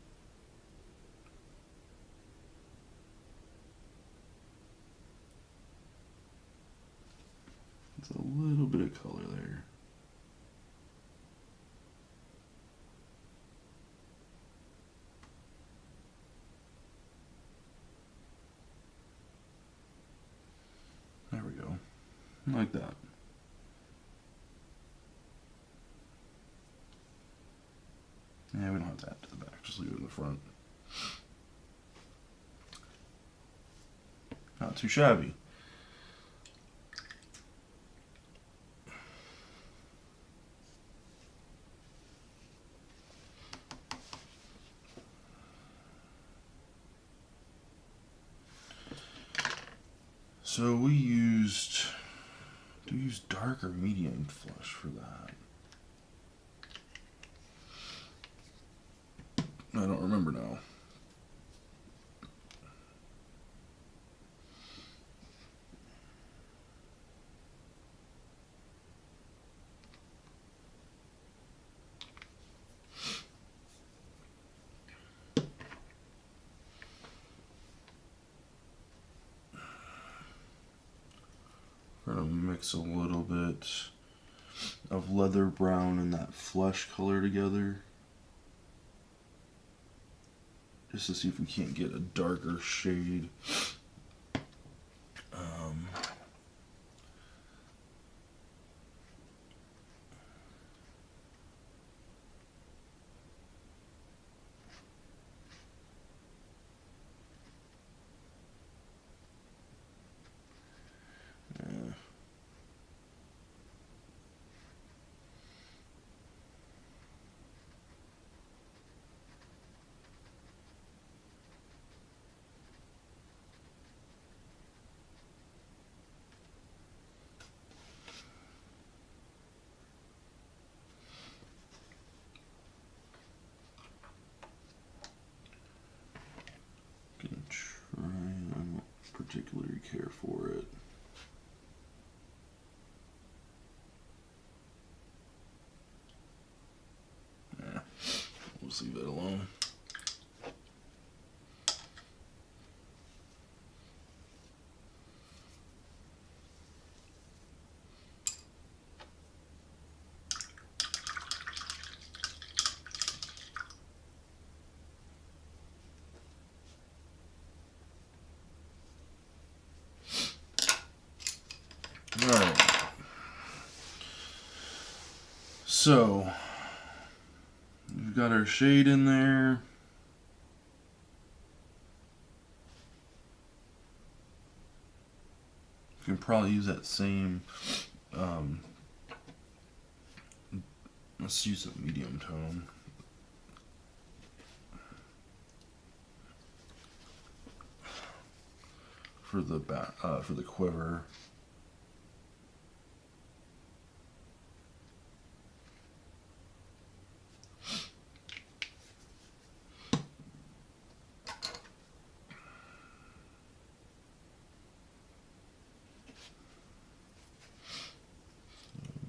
It's a little bit of color there. There we go. Like that. Yeah, we don't have to add to the back, just leave it in the front. Not too shabby. So we used, do we use dark or medium flush for that? I don't remember now. We're gonna mix a little bit of leather brown and that flesh color together, just to see if we can't get a darker shade. Gonna try, I don't particularly care for it. Nah, we'll just leave it alone. Alright. So, we've got our shade in there. You can probably use that same, let's use a medium tone. For the back, for the quiver.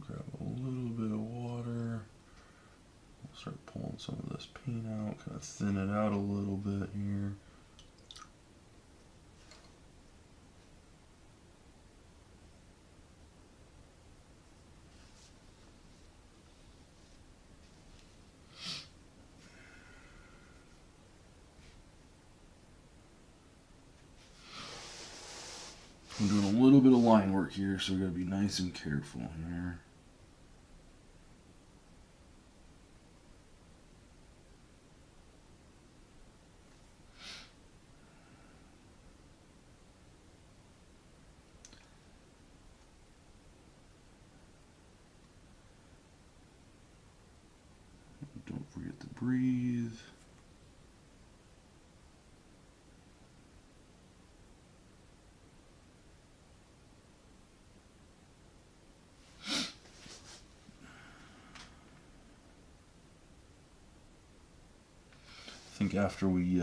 Grab a little bit of water. We'll start pulling some of this paint out, kind of thin it out a little bit here. I'm doing a little bit of line work here, so we gotta be nice and careful here. Don't forget to breathe. I think after we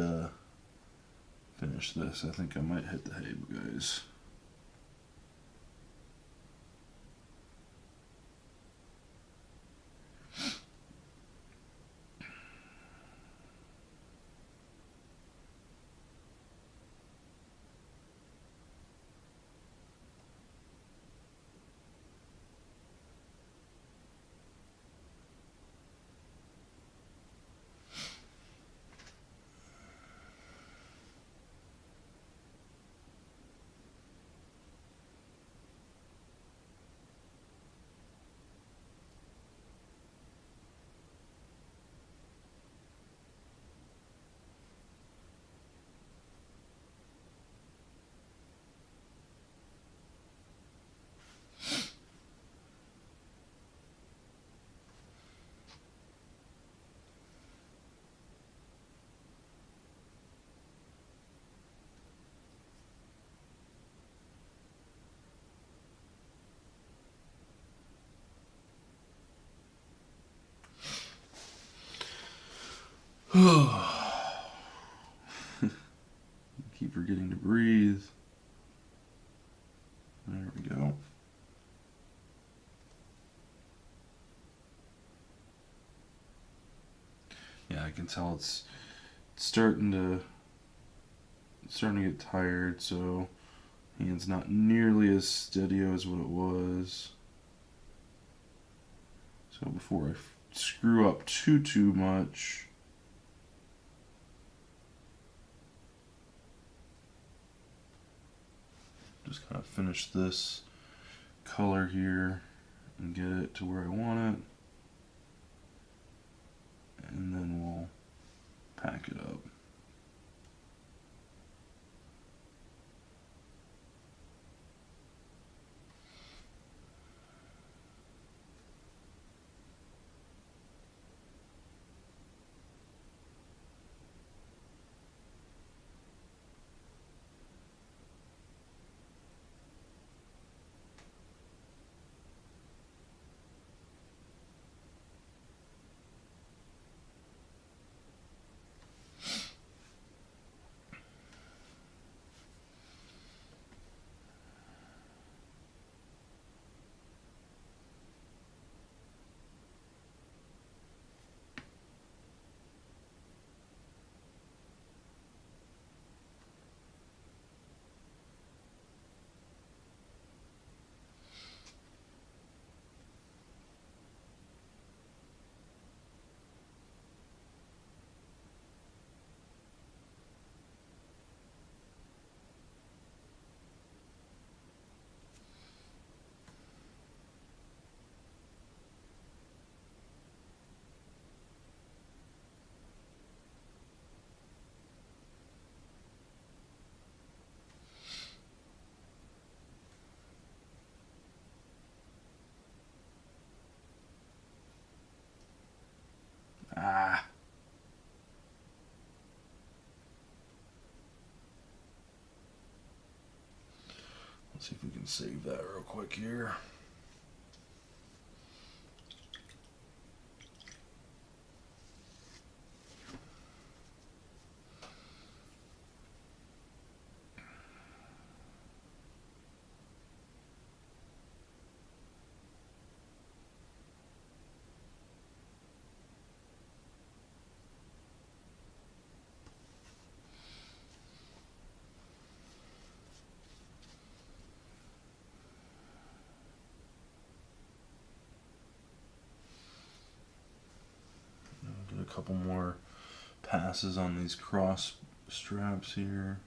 finish this. I think I might hit the hay, guys. Keep forgetting to breathe. There we go. Yeah, I can tell it's starting to get tired, so hand's not nearly as steady as what it was. So before I screw up too much, just kind of finish this color here and get it to where I want it, and then we'll pack it up. Ah. Let's see if we can save that real quick here. A couple more passes on these cross straps here.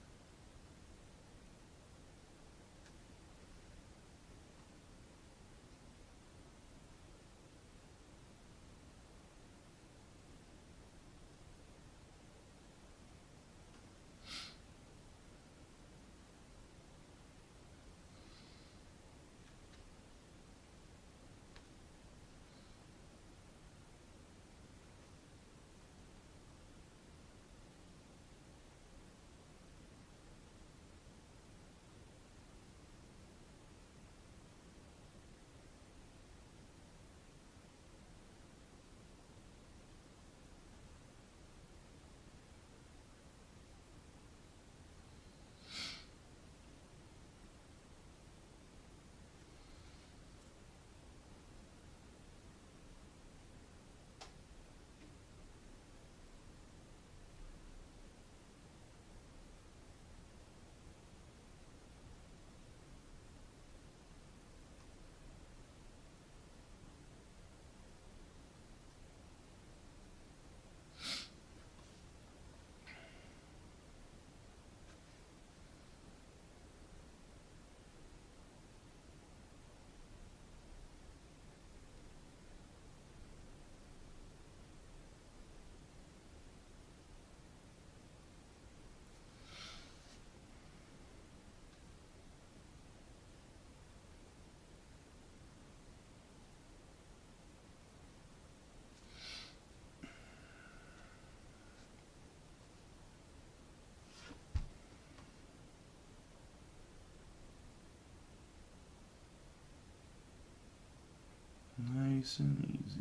Nice and easy.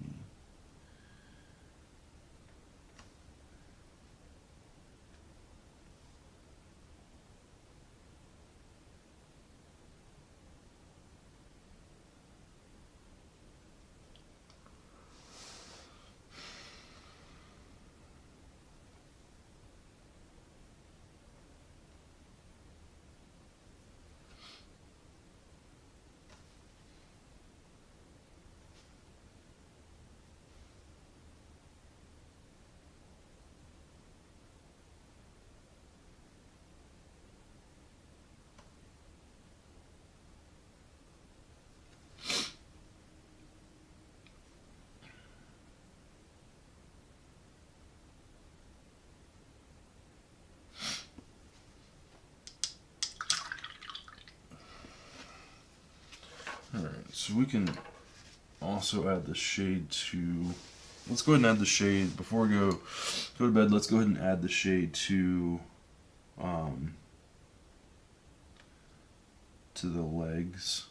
Alright, so we can also add the shade to... Let's go ahead and add the shade. Before we go to bed, let's go ahead and add the shade to the legs.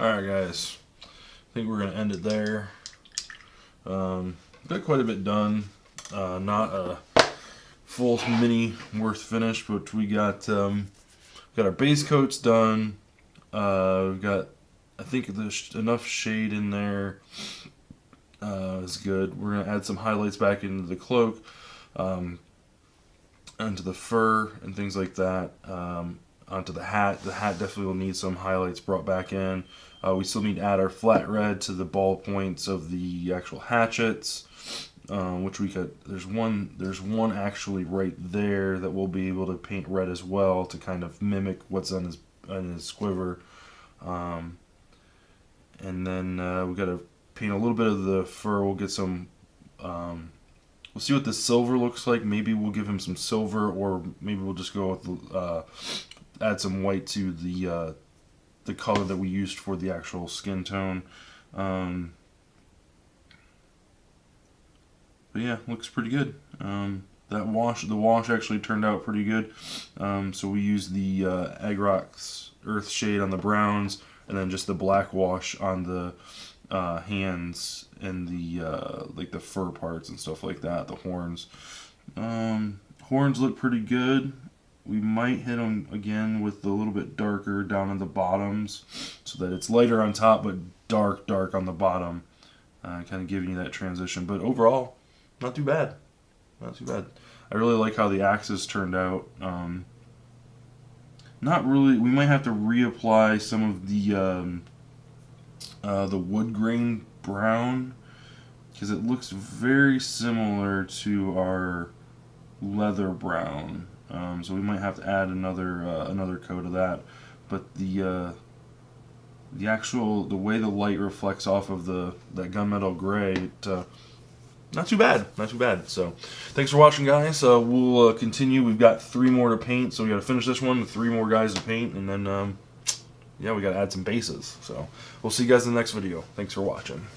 Alright guys, I think we're going to end it there. Got quite a bit done. Not a full mini worth finish, but we got our base coats done. We've got, I think there's enough shade in there. Is good. We're going to add some highlights back into the cloak, onto the fur and things like that. Onto the hat. The hat definitely will need some highlights brought back in. We still need to add our flat red to the ball points of the actual hatchets, which we could. There's one actually right there that we'll be able to paint red as well to kind of mimic what's on his quiver. And then we got to paint a little bit of the fur. We'll get some. We'll see what the silver looks like. Maybe we'll give him some silver, or maybe we'll just go with add some white to the color that we used for the actual skin tone. But yeah, looks pretty good. The wash actually turned out pretty good. So we used the Agrox Earth shade on the browns, and then just the black wash on the hands and the like the fur parts and stuff like that. The horns. Horns look pretty good. We might hit them again with a little bit darker down on the bottoms, so that it's lighter on top but dark on the bottom, kind of giving you that transition. But overall, not too bad. Not too bad. I really like how the axes turned out. Not really. We might have to reapply some of the wood grain brown, because it looks very similar to our leather brown. So we might have to add another coat of that. But the way the light reflects off of that gunmetal gray, not too bad, not too bad. So thanks for watching, guys. We'll continue. We've got 3 more to paint, so we got to finish this one with 3 more guys to paint, and then yeah, we got to add some bases. So we'll see you guys in the next video. Thanks for watching.